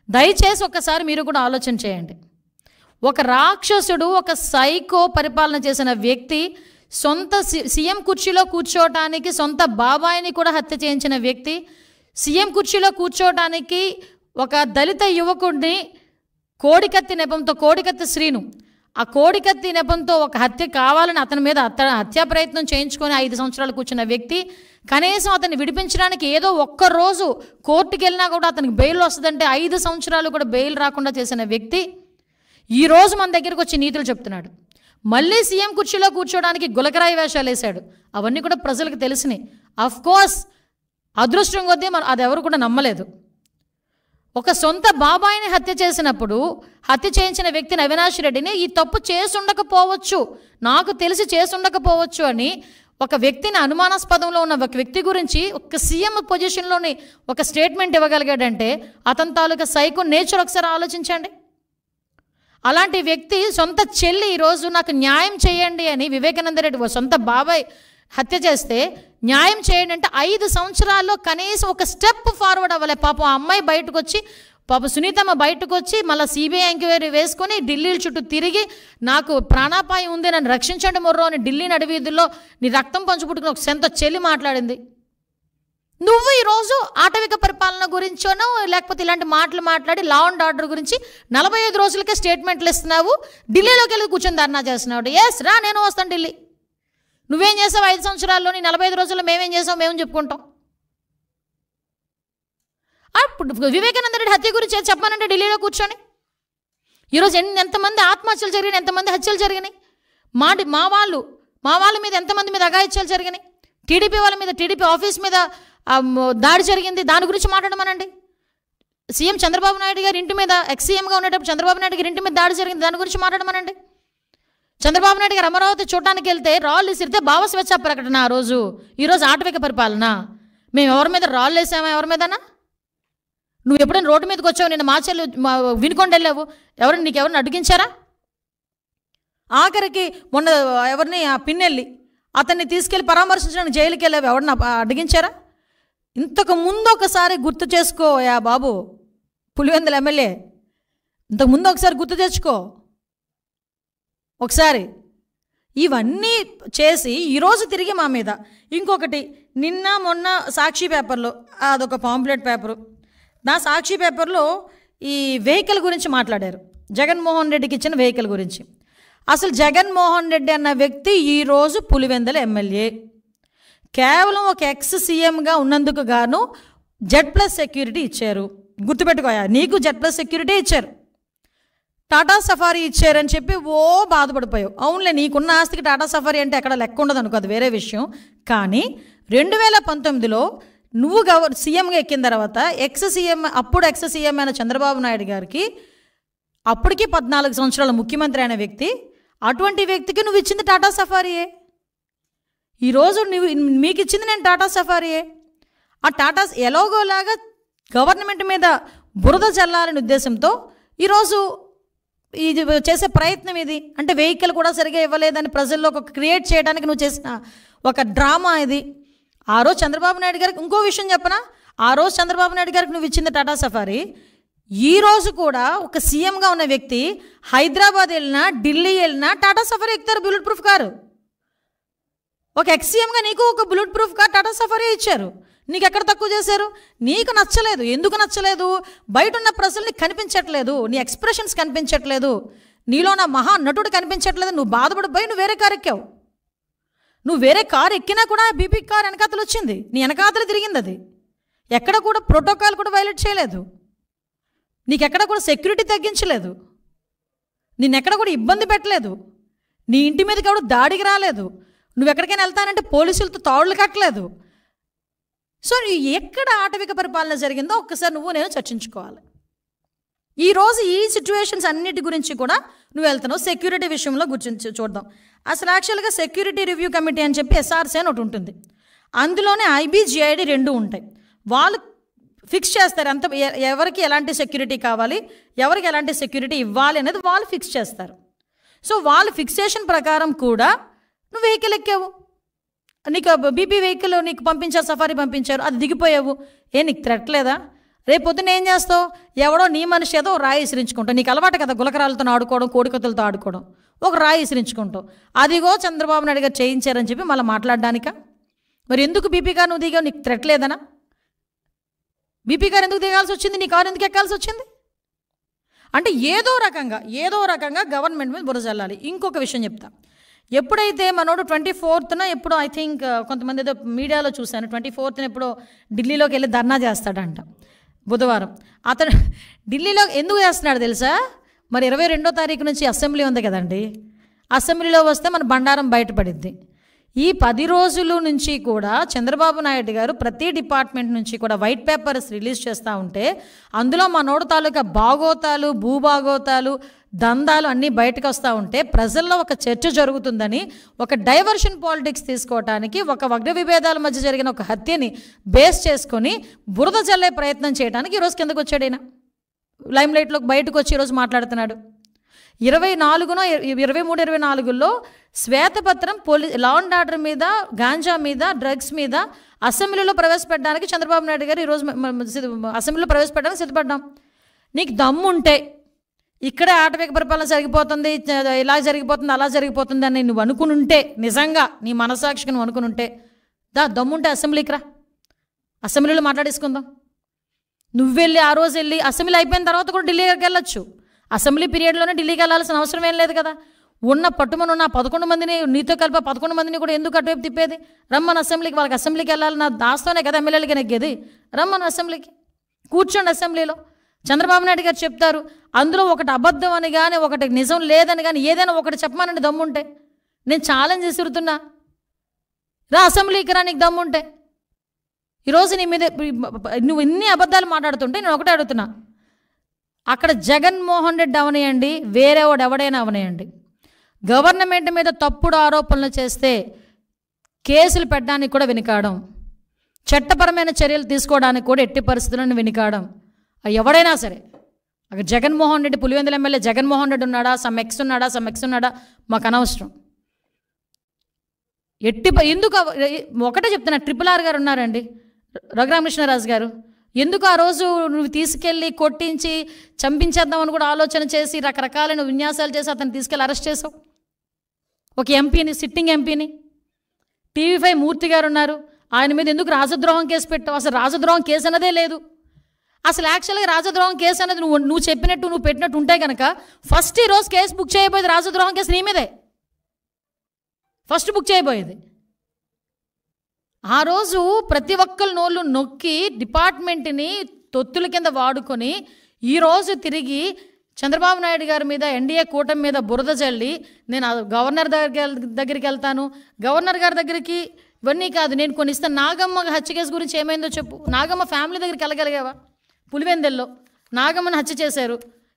దయచేసి ఒక్కసారి మీరు కూడా ఆలోచన చేయండి. ఒక రాక్షసుడు, ఒక సైకో పరిపాలన చేసిన వ్యక్తి, సొంత సీఎం కుర్చీలో కూర్చోవటానికి సొంత బాబాయిని కూడా హత్య చేయించిన వ్యక్తి, సీఎం కుర్చీలో కూర్చోవటానికి ఒక దళిత యువకుడిని కోడికత్తి నెపంతో, కోడికత్తి శ్రీను, ఆ కోడికత్తి నెపంతో ఒక హత్య కావాలని అతని మీద హత్యా ప్రయత్నం చేయించుకొని 5 సంవత్సరాలు కూర్చున్న వ్యక్తి, కనీసం అతన్ని విడిపించడానికి ఏదో ఒక్కరోజు కోర్టుకి వెళ్ళినా కూడా అతనికి బెయిల్ వస్తుందంటే 5 సంవత్సరాలు కూడా బెయిల్ రాకుండా చేసిన వ్యక్తి ఈరోజు మన దగ్గరకు వచ్చి నీతులు చెప్తున్నాడు. మళ్ళీ సీఎం కుర్చీలో కూర్చోడానికి గులకరాయి వేషాలు వేశాడు. అవన్నీ కూడా ప్రజలకు తెలిసినాయి. అఫ్కోర్స్ అదృష్టం కొద్దీ అది ఎవరు కూడా నమ్మలేదు. ఒక సొంత బాబాయిని హత్య చేసినప్పుడు హత్య చేయించిన వ్యక్తిని అవినాష్ రెడ్డిని ఈ తప్పు చేసుండకపోవచ్చు, నాకు తెలిసి చేసుండకపోవచ్చు అని ఒక వ్యక్తిని, అనుమానాస్పదంలో ఉన్న ఒక వ్యక్తి గురించి ఒక సీఎం పొజిషన్లోని ఒక స్టేట్మెంట్ ఇవ్వగలిగాడంటే అతని తాలూకా సైకో నేచర్ ఒకసారి ఆలోచించండి. అలాంటి వ్యక్తి సొంత చెల్లి ఈరోజు నాకు న్యాయం చేయండి అని వివేకానంద రెడ్డి సొంత బాబాయ్ హత్య చేస్తే న్యాయం చేయండి అంటే 5 సంవత్సరాల్లో కనీసం ఒక స్టెప్ ఫార్వర్డ్ అవ్వలే. పాపం ఆ అమ్మాయి బయటకు వచ్చి, పాప సునీతమ్మ బయటకు వచ్చి మళ్ళీ సిబిఐ ఎంక్వైరీ వేసుకొని ఢిల్లీ చుట్టూ తిరిగి నాకు ప్రాణాపాయం ఉంది, నన్ను రక్షించండి మొర్రో అని ఢిల్లీ నడివీధుల్లో నీ రక్తం పంచుపుట్టుకుని ఒక సొంత చెల్లి మాట్లాడింది. నువ్వు ఈరోజు ఆటవిక పరిపాలన గురించోనో లేకపోతే ఇలాంటి మాటలు మాట్లాడి లా అండ్ ఆర్డర్ గురించి 45 రోజులకే స్టేట్మెంట్లు ఇస్తున్నావు, ఢిల్లీలోకి వెళ్ళి కూర్చొని ధర్నా చేస్తున్నావు. ఎస్ రా, నేను వస్తాను ఢిల్లీ. నువ్వేం చేసావు 5 సంవత్సరాల్లో, నీ 45 రోజుల్లో మేమేం చేసావు మేము చెప్పుకుంటాం. అప్పుడు వివేకానంద రెడ్డి హత్య గురించి చెప్పానంటే ఢిల్లీలో కూర్చొని ఈరోజు ఎంతమంది ఆత్మహత్యలు జరిగినాయి, ఎంతమంది హత్యలు జరిగినాయి, మా వాళ్ళ మీద ఎంతమంది మీద అఘాయిత్యాలు జరిగినాయి, టీడీపీ వాళ్ళ మీద, టీడీపీ ఆఫీస్ మీద దాడి జరిగింది, దాని గురించి మాట్లాడమనండి. సీఎం చంద్రబాబు నాయుడు గారి ఇంటి మీద, ఎక్స్-సీఎంగా ఉండేటప్పుడు చంద్రబాబు నాయుడు గారి ఇంటి మీద దాడి జరిగింది, దాని గురించి మాట్లాడమనండి. చంద్రబాబు నాయుడు గారు అమరావతి చూడడానికి వెళ్తే రాళ్ళు విసిరితే భావస్వేచ్ఛ ప్రకటన ఆ రోజు. ఈరోజు ఆటవిక పరిపాలన. మేము ఎవరి మీద రాళ్ళు వేసామా? ఎవరి మీదనా? నువ్వు ఎప్పుడైనా రోడ్డు మీదకి వచ్చావు, నేను మాచెల్లు వినుకొని వెళ్ళావు, నీకెవరిని అడిగించారా? ఆఖరికి మొన్న ఎవరిని ఆ పిన్నెళ్ళి అతన్ని తీసుకెళ్ళి పరామర్శించడానికి జైలుకి వెళ్ళావు, ఎవరిని అడిగించారా? ఇంతకు ముందు ఒకసారి గుర్తు చేసుకో యా బాబు, పులివెందుల ఎమ్మెల్యే, ఇంతకుముందు ఒకసారి గుర్తు తెచ్చుకో ఒకసారి. ఇవన్నీ చేసి ఈరోజు తిరిగి మా మీద ఇంకొకటి, నిన్న మొన్న సాక్షి పేపర్లో, అదొక పాంప్లెట్ పేపరు, నా సాక్షి పేపర్లో ఈ వెహికల్ గురించి మాట్లాడారు, జగన్మోహన్ రెడ్డికి ఇచ్చిన వెహికల్ గురించి. అసలు జగన్మోహన్ రెడ్డి అన్న వ్యక్తి ఈరోజు పులివెందుల ఎమ్మెల్యే. కేవలం ఒక ఎక్స్-సీఎంగా ఉన్నందుకు గాను Z+ సెక్యూరిటీ ఇచ్చారు. గుర్తుపెట్టుకోయా, నీకు Z+ సెక్యూరిటీ ఇచ్చారు, టాటా సఫారీ ఇచ్చారని చెప్పి బాధపడిపోయావు. అవునులే, నీకున్న ఆస్తికి టాటా సఫారీ అంటే ఎక్కడ లెక్క ఉండదు అనుకో, అది వేరే విషయం. కానీ 2019లో నువ్వు సీఎంగా ఎక్కిన తర్వాత అప్పుడు ఎక్స్-సీఎం అయిన చంద్రబాబు నాయుడు గారికి, అప్పటికి 14 సంవత్సరాల ముఖ్యమంత్రి అయిన వ్యక్తి, అటువంటి వ్యక్తికి నువ్వు ఇచ్చింది టాటా సఫారీయే. ఈరోజు మీకు ఇచ్చింది నేను టాటా సఫారీయే. ఆ టాటా ఎలాగోలాగా గవర్నమెంట్ మీద బురద చల్లాలనే ఉద్దేశంతో ఈరోజు ఇది చేసే ప్రయత్నం ఇది. అంటే వెహికల్ కూడా సరిగా ఇవ్వలేదని ప్రజల్లో ఒక క్రియేట్ చేయడానికి నువ్వు చేసిన ఒక డ్రామా ఇది. ఆ రోజు చంద్రబాబు నాయుడు గారికి ఇంకో విషయం చెప్పనా, ఆ రోజు చంద్రబాబు నాయుడు గారికి నువ్వు ఇచ్చింది టాటా సఫారీ. ఈరోజు కూడా ఒక సీఎంగా ఉన్న వ్యక్తి హైదరాబాద్ వెళ్ళినా, ఢిల్లీ వెళ్ళినా టాటా సఫారీ ఎక్కుతారు, బుల్లెట్ ప్రూఫ్ కారు. ఒక ఎక్స్-సీఎంగా నీకు ఒక bullet proof car Tata safari ఇచ్చారు. నీకు ఎక్కడ తక్కువ చేశారు? నీకు నచ్చలేదు. ఎందుకు నచ్చలేదు? బయట ఉన్న ప్రజల్ని కనిపించట్లేదు, నీ ఎక్స్ప్రెషన్స్ కనిపించట్లేదు, నీలో నా మహా నటుడు కనిపించట్లేదు. నువ్వు బాధపడిపోయి నువ్వు వేరే కారు ఎక్కావు. నువ్వు వేరే కారు ఎక్కినా కూడా బీపీ కార్ వెనకాతలు వచ్చింది, నీ వెనకాతలు తిరిగింది. అది ఎక్కడ కూడా ప్రోటోకాల్ కూడా వైలేట్ చేయలేదు, నీకెక్కడ కూడా సెక్యూరిటీ తగ్గించలేదు, నిన్నెక్కడ కూడా ఇబ్బంది పెట్టలేదు, నీ ఇంటి మీదకి ఎవడు దాడికి రాలేదు, నువ్వు ఎక్కడికైనా వెళ్తానంటే పోలీసులతో తాడులు కట్టలేదు. సో ఎక్కడ ఆటవిక పరిపాలన జరిగిందో ఒక్కసారి నేను చర్చించుకోవాలి. ఈరోజు ఈ సిచ్యువేషన్స్ అన్నిటి గురించి కూడా నువ్వు వెళ్తున్నావు. సెక్యూరిటీ విషయంలో గురించి చూద్దాం. అసలు యాక్చువల్గా సెక్యూరిటీ రివ్యూ కమిటీ అని చెప్పి SRC అని ఒకటి ఉంటుంది, అందులోనే IB GID 2 ఉంటాయి. వాళ్ళు ఫిక్స్ చేస్తారు ఎంత ఎవరికి ఎలాంటి సెక్యూరిటీ కావాలి, ఎవరికి ఎలాంటి సెక్యూరిటీ ఇవ్వాలి అనేది వాళ్ళు ఫిక్స్ చేస్తారు. సో వాళ్ళ ఫిక్సేషన్ ప్రకారం కూడా నువ్వు వెహికల్ ఎక్కావు, నీకు బీపీ వెహికల్ నీకు పంపించారు, సఫారీ పంపించారు, అది దిగిపోయావు. నీకు థ్రెట్ లేదా? రేపు పొద్దున్న ఏం చేస్తావు? ఎవడో నీ మనిషి ఏదో రాయి విసిరించుకుంటావు. నీకు అలవాటు కదా గులకరాలతో ఆడుకోవడం, కోడికత్తులతో ఆడుకోవడం. ఒక రాయి విసిరించుకుంటావు. అదిగో చంద్రబాబు నాయుడు గారు చేయించారని చెప్పి మళ్ళీ మాట్లాడడానిక? మరి ఎందుకు బీపీ కారు నువ్వు దిగావు? నీకు థ్రెట్ లేదనా? బీపీ కారు ఎందుకు దిగాల్సి వచ్చింది? నీ కారు ఎందుకు ఎక్కాల్సి వచ్చింది? అంటే ఏదో రకంగా గవర్నమెంట్ మీద బురద చల్లాలి. ఇంకొక విషయం చెప్తా, ఎప్పుడైతే మనోడు 24న ఎప్పుడో ఐ థింక్ కొంతమంది ఏదో మీడియాలో చూశాను, 24న ఎప్పుడో ఢిల్లీలోకి వెళ్ళి ధర్నా చేస్తాడంట బుధవారం. అతను ఢిల్లీలో ఎందుకు చేస్తున్నాడు తెలుసా? మరి 22వ తారీఖు నుంచి అసెంబ్లీ ఉంది కదండి, అసెంబ్లీలో వస్తే మన బండారం బయటపడిద్ది. ఈ 10 రోజుల నుంచి కూడా చంద్రబాబు నాయుడు గారు ప్రతి డిపార్ట్మెంట్ నుంచి కూడా వైట్ పేపర్స్ రిలీజ్ చేస్తూ ఉంటే అందులో మనోడు తాలూకా భాగోతాలు, భూభాగోతాలు, దందాలు అన్నీ బయటకు వస్తూ ఉంటే ప్రజల్లో ఒక చర్చ జరుగుతుందని, ఒక డైవర్షన్ పాలిటిక్స్ తీసుకోవటానికి, ఒక వర్గ విభేదాల మధ్య జరిగిన ఒక హత్యని బేస్ చేసుకొని బురద చల్లే ప్రయత్నం చేయడానికి ఈరోజు కిందకు వచ్చాడు. ఆయన లైమ్లైట్లోకి బయటకు వచ్చి ఈరోజు మాట్లాడుతున్నాడు. 23-24లో శ్వేతపత్రం లా అండ్ ఆర్డర్ మీద, గాంజా మీద, డ్రగ్స్ మీద అసెంబ్లీలో ప్రవేశపెట్టడానికి చంద్రబాబు నాయుడు గారు ఈరోజు అసెంబ్లీలో ప్రవేశపెట్టడానికి సిద్ధపడ్డాం. నీకు దమ్ముంటే ఇక్కడే ఆటవిక పరిపాలన జరిగిపోతుంది, ఇలా జరిగిపోతుంది, అలా జరిగిపోతుంది అని నువ్వు అనుకునుంటే, నిజంగా నీ మనసాక్షికి నువ్వు అనుకునుంటే దమ్ముంటే అసెంబ్లీకి రా, అసెంబ్లీలో మాట్లాడేసుకుందాం. నువ్వు వెళ్ళి ఆ రోజు వెళ్ళి అసెంబ్లీ అయిపోయిన తర్వాత కూడా ఢిల్లీకి వెళ్ళొచ్చు. అసెంబ్లీ పీరియడ్లోనే ఢిల్లీకి వెళ్ళాల్సిన అవసరం ఏం లేదు కదా. ఉన్న పట్టుమనున్న 11 మందిని, నీతో కలిపి 11 మందిని కూడా ఎందుకు అటువైపు తిప్పేది? రమ్మని అసెంబ్లీకి, వాళ్ళకి అసెంబ్లీకి వెళ్ళాలి. నా దాస్తోనే కదా ఎమ్మెల్యేలకి నెగ్గేది. రమ్మని అసెంబ్లీకి కూర్చోండి, అసెంబ్లీలో చంద్రబాబు నాయుడు గారు చెప్తారు, అందులో ఒకటి అబద్ధం అని కానీ ఒకటి నిజం లేదని కానీ ఏదైనా ఒకటి చెప్పమానండి దమ్ముంటే. నేను ఛాలెంజ్ విసురుతున్నా, రా అసెంబ్లీకి రా నీకు దమ్ముంటే. ఈరోజు నీ మీద నువ్వు ఇన్ని అబద్ధాలు మాట్లాడుతుంటే నేను ఒకటే అడుగుతున్నా, అక్కడ జగన్మోహన్ రెడ్డి అవనేయండి, వేరేవాడు ఎవడైనా అవనేయండి, గవర్నమెంట్ మీద తప్పుడు ఆరోపణలు చేస్తే కేసులు పెట్టడానికి కూడా వెనుకాడం, చట్టపరమైన చర్యలు తీసుకోవడానికి కూడా ఎట్టి పరిస్థితులను వెనుకాడం. ఎవడైనా సరే, అక్కడ జగన్మోహన్ రెడ్డి, పులివెందుల ఎమ్మెల్యే జగన్మోహన్ రెడ్డి ఉన్నాడా, సమ్ ఎక్స్ ఉన్నాడా మాకు అనవసరం. ఎందుకు ఒకటే చెప్తున్నా, RRR గారు ఉన్నారండి, రఘురామకృష్ణరాజు గారు, ఎందుకు ఆ రోజు నువ్వు తీసుకెళ్ళి కొట్టించి చంపించేద్దామని కూడా ఆలోచన చేసి రకరకాలైన విన్యాసాలు చేసి అతను తీసుకెళ్ళి అరెస్ట్ చేసావు? ఒక ఎంపీని, సిట్టింగ్ ఎంపీని. TV5 మూర్తి గారు ఉన్నారు, ఆయన మీద ఎందుకు రాజద్రోహం కేసు పెట్టావు? అసలు రాజద్రోహం కేసు అన్నదే లేదు. అసలు యాక్చువల్గా రాజద్రోహం కేసు అన్నది నువ్వు చెప్పినట్టు నువ్వు పెట్టినట్టు ఉంటే కనుక ఫస్ట్ ఈరోజు కేసు బుక్ చేయబోయేది రాజద్రోహం కేసు నీ మీదే ఫస్ట్ బుక్ చేయబోయేది. ఆ రోజు ప్రతి ఒక్కరి నోళ్ళు నొక్కి డిపార్ట్మెంట్ని తొత్తుల కింద వాడుకొని ఈరోజు తిరిగి చంద్రబాబు నాయుడు గారి మీద, ఎన్డీఏ కూటమి మీద బురద చల్లి నేను గవర్నర్ దగ్గరికి వెళ్తాను, గవర్నర్ గారి దగ్గరికి ఇవన్నీ కాదు నేను కొన్ని ఇస్తాను. నాగమ్మ హత్య కేసు గురించి ఏమైందో చెప్పు. నాగమ్మ ఫ్యామిలీ దగ్గరికి వెళ్ళగలిగావా? పులివెందెల్లో నాగమ్మని హత్య చేశారు,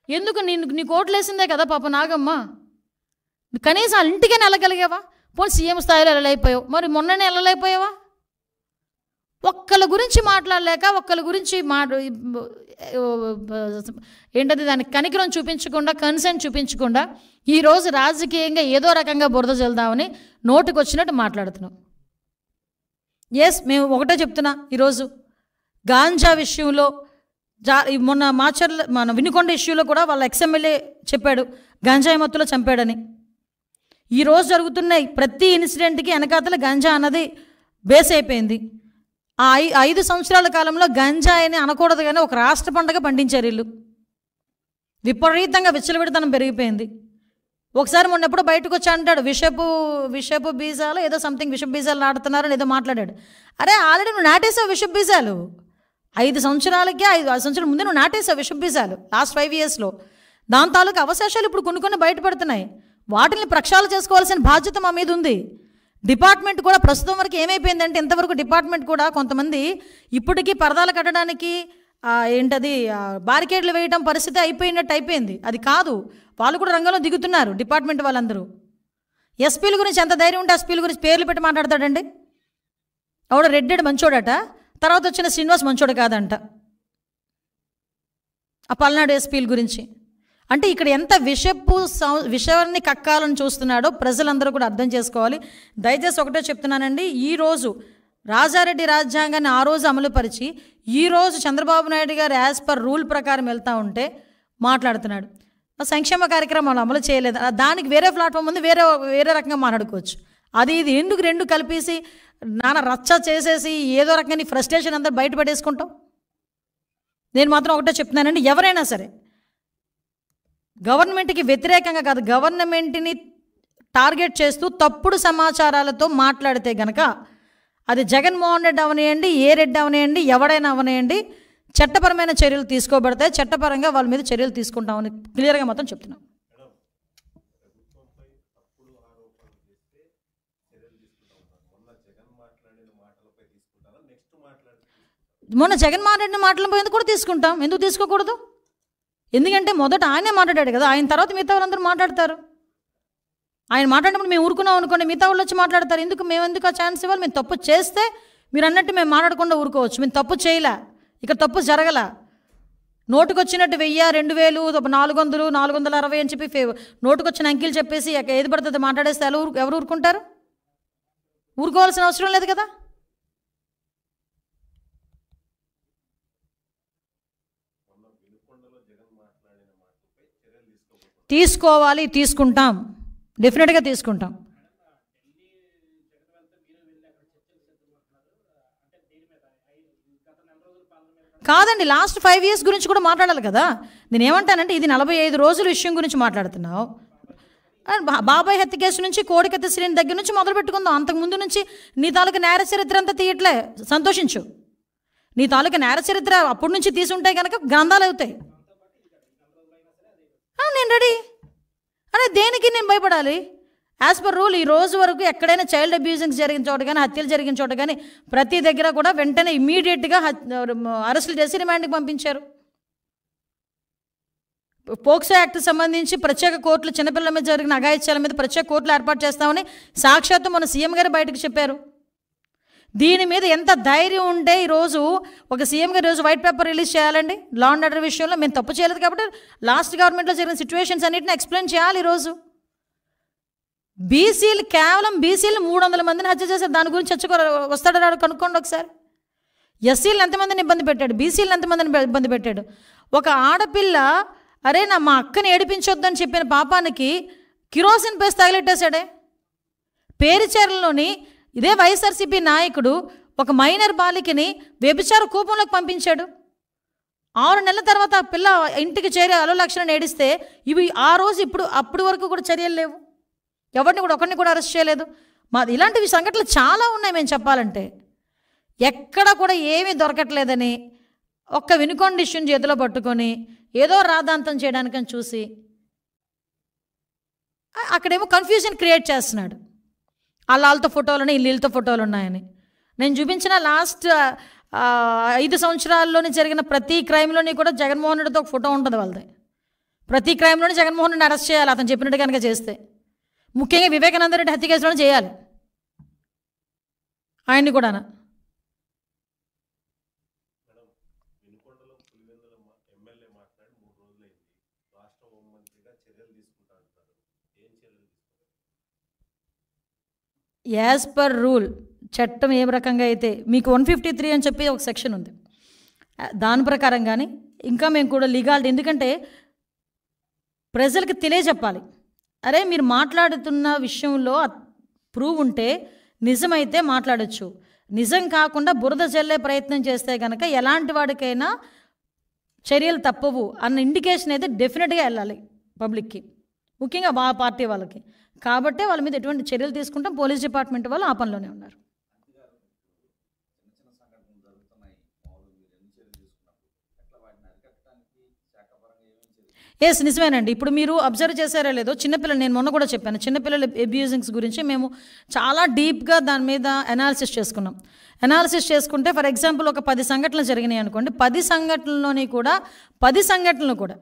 ఎందుకు నీ కోట్లు వేసిందే కదా పాప నాగమ్మ, కనీసం వాళ్ళ ఇంటికైనా వెళ్ళగలిగావా? పోనీ సీఎం స్థాయిలో వెళ్ళలేకపోయావు, మరి మొన్ననే వెళ్ళలేకపోయావా? ఒక్కళ్ళ గురించి మాట్లాడలేక, ఒక్కళ్ళ గురించి ఏంటది దానికి కనికరం చూపించకుండా, కన్సర్న్ చూపించకుండా ఈరోజు రాజకీయంగా ఏదో రకంగా బురద చల్దామని నోటికి వచ్చినట్టు మాట్లాడుతున్నాం. మేము ఒకటే చెప్తున్నా, ఈరోజు గాంజా విషయంలో మొన్న మన వినుకొండ ఇష్యూలో కూడా వాళ్ళ ఎక్స్ఎమ్మెల్యే చెప్పాడు గంజాయి మత్తులో చంపాడని. ఈరోజు జరుగుతున్న ప్రతి ఇన్సిడెంట్కి వెనకాతల గంజా అన్నది బేస్ అయిపోయింది. ఆ 5 సంవత్సరాల కాలంలో గంజాయిని అనకూడదు కానీ ఒక రాష్ట్ర పండుగ పండించారు వీళ్ళు. విపరీతంగా విచ్చలవిడితనం పెరిగిపోయింది. ఒకసారి మొన్న ఎప్పుడో బయటకు వచ్చి అంటాడు విషపు బీజాలు ఏదో సంథింగ్ విషపు బీజాలు నాటుతున్నారని ఏదో మాట్లాడాడు. అరే ఆల్రెడీ నువ్వు నాటేసావు విషపు బీజాలు, 5 సంవత్సరాలకి 5 సంవత్సరాల ముందే నువ్వు నాటేసావు విషపు బీజాలు లాస్ట్ 5 ఇయర్స్లో. దాని తాలూకు అవశేషాలు ఇప్పుడు కొన్ని బయటపడుతున్నాయి. వాటిని ప్రక్షాళన చేసుకోవాల్సిన బాధ్యత మా మీద ఉంది. డిపార్ట్మెంట్ కూడా ప్రస్తుతం వరకు ఏమైపోయిందంటే, ఇంతవరకు డిపార్ట్మెంట్ కూడా కొంతమంది ఇప్పటికీ పరదాలు కట్టడానికి బారికేడ్లు వేయడం పరిస్థితి అయిపోయింది. అది కాదు, వాళ్ళు కూడా రంగంలో దిగుతున్నారు డిపార్ట్మెంట్ వాళ్ళందరూ. ఎస్పీల గురించి ఎంత ధైర్యం ఉంటే ఎస్పీల గురించి పేర్లు పెట్టి మాట్లాడతాడండి. ఆవిడ రెడ్డెడ్ మంచోడట, తర్వాత వచ్చిన శ్రీనివాస్ మంచోడు కాదంట ఆ పల్నాడు ఎస్పీల గురించి. అంటే ఇక్కడ ఎంత విషయాన్ని కక్కాలని చూస్తున్నాడో ప్రజలందరూ కూడా అర్థం చేసుకోవాలి. దయచేసి ఒకటే చెప్తున్నానండి, ఈరోజు రాజారెడ్డి రాజ్యాంగాన్ని ఆ రోజు అమలుపరిచి ఈరోజు చంద్రబాబు నాయుడు గారు యాజ్ పర్ రూల్ ప్రకారం వెళ్తూ ఉంటే మాట్లాడుతున్నాడు. సంక్షేమ కార్యక్రమాలు అమలు చేయలేదు, దానికి వేరే ప్లాట్ఫామ్ ఉంది, వేరే రకంగా మాట్లాడుకోవచ్చు. ఇది ఎందుకు రెండు కలిపేసి నాన్న రచ్చ చేసేసి ఏదో రకంగా నీ ఫ్రస్ట్రేషన్ అందరూ బయటపడేసుకుంటాం. నేను మాత్రం ఒకటే చెప్తున్నానండి, ఎవరైనా సరే గవర్నమెంట్కి వ్యతిరేకంగా కాదు, గవర్నమెంట్ని టార్గెట్ చేస్తూ తప్పుడు సమాచారాలతో మాట్లాడితే గనక అది జగన్మోహన్ రెడ్డి అవనేయండి, ఏ రెడ్డి అవనేయండి, ఎవడైనా అవనేయండి, చట్టపరమైన చర్యలు తీసుకోబడతాయి. చట్టపరంగా వాళ్ళ మీద చర్యలు తీసుకుంటామని క్లియర్గా మాత్రం చెప్తున్నాం. మొన్న జగన్మోహన్ రెడ్డి మాటలపై ఎందుకు కూడా తీసుకుంటాం, ఎందుకు తీసుకోకూడదు? ఎందుకంటే మొదట ఆయనే మాట్లాడాడు కదా, ఆయన తర్వాత మిగతా వాళ్ళందరూ మాట్లాడతారు. ఆయన మాట్లాడినప్పుడు మేము ఊరుకున్నాం అనుకోండి, మిగతా వాళ్ళు వచ్చి మాట్లాడతారు. మేము ఎందుకు ఆ ఛాన్స్ ఇవ్వాలి? మేము తప్పు చేస్తే మీరు అన్నట్టు మేము మాట్లాడకుండా ఊరుకోవచ్చు. మేము తప్పు చేయలే, ఇక్కడ తప్పు జరగల. నోటుకొచ్చినట్టు 1000, 2000, 400, 460 అని చెప్పి నోటుకొచ్చిన అంకెలు చెప్పేసి ఏది పడుతుంది మాట్లాడేస్తే ఎవరు ఊరుకుంటారు? ఊరుకోవాల్సిన అవసరం లేదు కదా. తీసుకోవాలి, తీసుకుంటాం, డెఫినెట్గా తీసుకుంటాం. కాదండి, లాస్ట్ 5 years గురించి కూడా మాట్లాడాలి కదా. నేను ఏమంటానంటే, ఇది 45 రోజుల విషయం గురించి మాట్లాడుతున్నావు. బాబాయ్ హత్య కేసు నుంచి కోడికత్తి శ్రేణి దగ్గర నుంచి మొదలు పెట్టుకుందాం. అంతకుముందు నుంచి నీ తాలూకా నేర చరిత్ర అంతా తీయట్లే, సంతోషించు. నీ తాలూకా నేర చరిత్ర అప్పటి నుంచి తీసుంటే కనుక గ్రంథాలు అవుతాయి. నేను రెడీ. అరే దేనికి నేను భయపడాలి? యాజ్ పర్ రూల్ ఈ రోజు వరకు ఎక్కడైనా చైల్డ్ అబ్యూజింగ్స్ జరిగిన చోట కానీ, హత్యలు జరిగిన చోట కానీ ప్రతి దగ్గర కూడా వెంటనే ఇమ్మీడియట్గా అరెస్టులు చేసి రిమాండ్కి పంపించారు. పోక్సో యాక్ట్ సంబంధించి ప్రత్యేక కోర్టులు చిన్నపిల్లల మీద జరిగిన అఘాయిత్యాల మీద ప్రత్యేక కోర్టులు ఏర్పాటు చేస్తామని సాక్షాత్తు మన సీఎం గారు బయటకు చెప్పారు. దీని మీద ఎంత ధైర్యం ఉంటే ఈరోజు ఒక సీఎం గారు ఈరోజు వైట్ పేపర్ రిలీజ్ చేయాలండి? లా అండ్ ఆర్డర్ విషయంలో మేము తప్పు చేయలేదు కాబట్టి లాస్ట్ గవర్నమెంట్లో జరిగిన సిచ్యువేషన్స్ అన్నింటిని ఎక్స్ప్లెయిన్ చేయాలి. ఈరోజు బీసీలు కేవలం 300 మందిని హత్య చేశారు. దాని గురించి వస్తాడు రాడు కనుక్కోండి ఒకసారి. ఎస్సీలను ఎంతమందిని ఇబ్బంది పెట్టాడు, బీసీలను ఎంతమందిని ఇబ్బంది పెట్టాడు. ఒక ఆడపిల్ల అరే మా అక్కని ఏడిపించొద్దని చెప్పిన పాపానికి కిరోసిన్ పేస్ట్ తగిలెట్టేశాడే. పేరుచేరలోని ఇదే వైఎస్ఆర్సీపీ నాయకుడు ఒక మైనర్ బాలికని వ్యభిచార కూపంలోకి పంపించాడు. 6 నెలల తర్వాత ఆ పిల్ల ఇంటికి చేరి అలోలక్షణం ఏడిస్తే ఇవి ఆ రోజు అప్పటి వరకు కూడా చర్యలు లేవు. ఒకరిని కూడా అరెస్ట్ చేయలేదు. ఇలాంటివి సంఘటనలు చాలా ఉన్నాయి. మేము చెప్పాలంటే ఎక్కడ కూడా ఏమీ దొరకట్లేదని ఒక్క వినుకొండ ఇష్యూని చేతిలో పట్టుకొని ఏదో రాద్ధాంతం చేయడానికని చూసి అక్కడేమో కన్ఫ్యూజన్ క్రియేట్ చేస్తున్నాడు. వాళ్ళతో ఫోటోలు ఉన్నాయి, వీళ్ళతో ఫోటోలు ఉన్నాయని. నేను చూపించిన లాస్ట్ 5 సంవత్సరాల్లోని జరిగిన ప్రతి క్రైమ్లోని కూడా జగన్మోహన్ రెడ్డితో ఒక ఫోటో ఉంటుంది వాళ్ళది. ప్రతి క్రైమ్లోని జగన్మోహన్ రెడ్డిని అరెస్ట్ చేయాలి అతను చెప్పినట్టు కనుక చేస్తే. ముఖ్యంగా వివేకానంద రెడ్డి హత్య కేసులోనే చేయాలి ఆయన్ని కూడా. యాజ్ పర్ రూల్ చట్టం ఏ రకంగా అయితే మీకు 153 అని చెప్పి ఒక సెక్షన్ ఉంది, దాని ప్రకారం కానీ ఇంకా మేము కూడా లీగాలిటీ, ఎందుకంటే ప్రజలకు తెలియజెప్పాలి. అరే మీరు మాట్లాడుతున్న విషయంలో ప్రూవ్ ఉంటే నిజమైతే మాట్లాడచ్చు, నిజం కాకుండా బురద జల్లే ప్రయత్నం చేస్తే కనుక ఎలాంటి వాడికైనా చర్యలు తప్పవు అన్న ఇండికేషన్ అయితే డెఫినెట్గా వెళ్ళాలి పబ్లిక్కి, ముఖ్యంగా మా పార్టీ వాళ్ళకి. కాబట్టే వాళ్ళ మీద ఎటువంటి చర్యలు తీసుకుంటాం. పోలీస్ డిపార్ట్మెంట్ వాళ్ళు ఆ పనిలోనే ఉన్నారు. ఎస్ నిజమేనండి. ఇప్పుడు మీరు అబ్జర్వ్ చేశారో లేదో, చిన్నపిల్లలు నేను మొన్న కూడా చెప్పాను, చిన్నపిల్లల అబ్యూజింగ్స్ గురించి మేము చాలా డీప్గా దాని మీద అనాలిసిస్ చేసుకున్నాం. అనాలిసిస్ చేసుకుంటే ఫర్ ఎగ్జాంపుల్ ఒక 10 సంఘటనలు జరిగినాయి అనుకోండి, 10 సంఘటనలోని కూడా 10 సంఘటనలు కూడా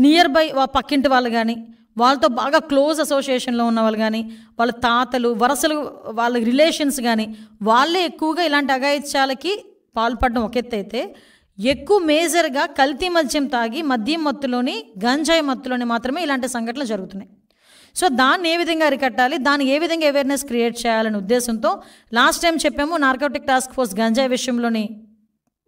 నియర్ బై పక్కింటి వాళ్ళు కానీ, వాళ్ళతో బాగా క్లోజ్ అసోసియేషన్లో ఉన్న వాళ్ళు కానీ, వాళ్ళ తాతలు వరసలు వాళ్ళ రిలేషన్స్ కానీ వాళ్ళే ఎక్కువగా ఇలాంటి అఘాయిత్యాలకి పాల్పడడం ఒక ఎత్తు అయితే, ఎక్కువ మేజర్గా కల్తీ మద్యం తాగి మద్యం మత్తులోని గంజాయి మత్తులోని మాత్రమే ఇలాంటి సంఘటనలు జరుగుతున్నాయి. సో దాన్ని ఏ విధంగా అరికట్టాలి, దాన్ని ఏ విధంగా అవేర్నెస్ క్రియేట్ చేయాలనే ఉద్దేశంతో లాస్ట్ టైం చెప్పాము నార్కోటిక్ టాస్క్ ఫోర్స్ గంజాయి విషయంలోని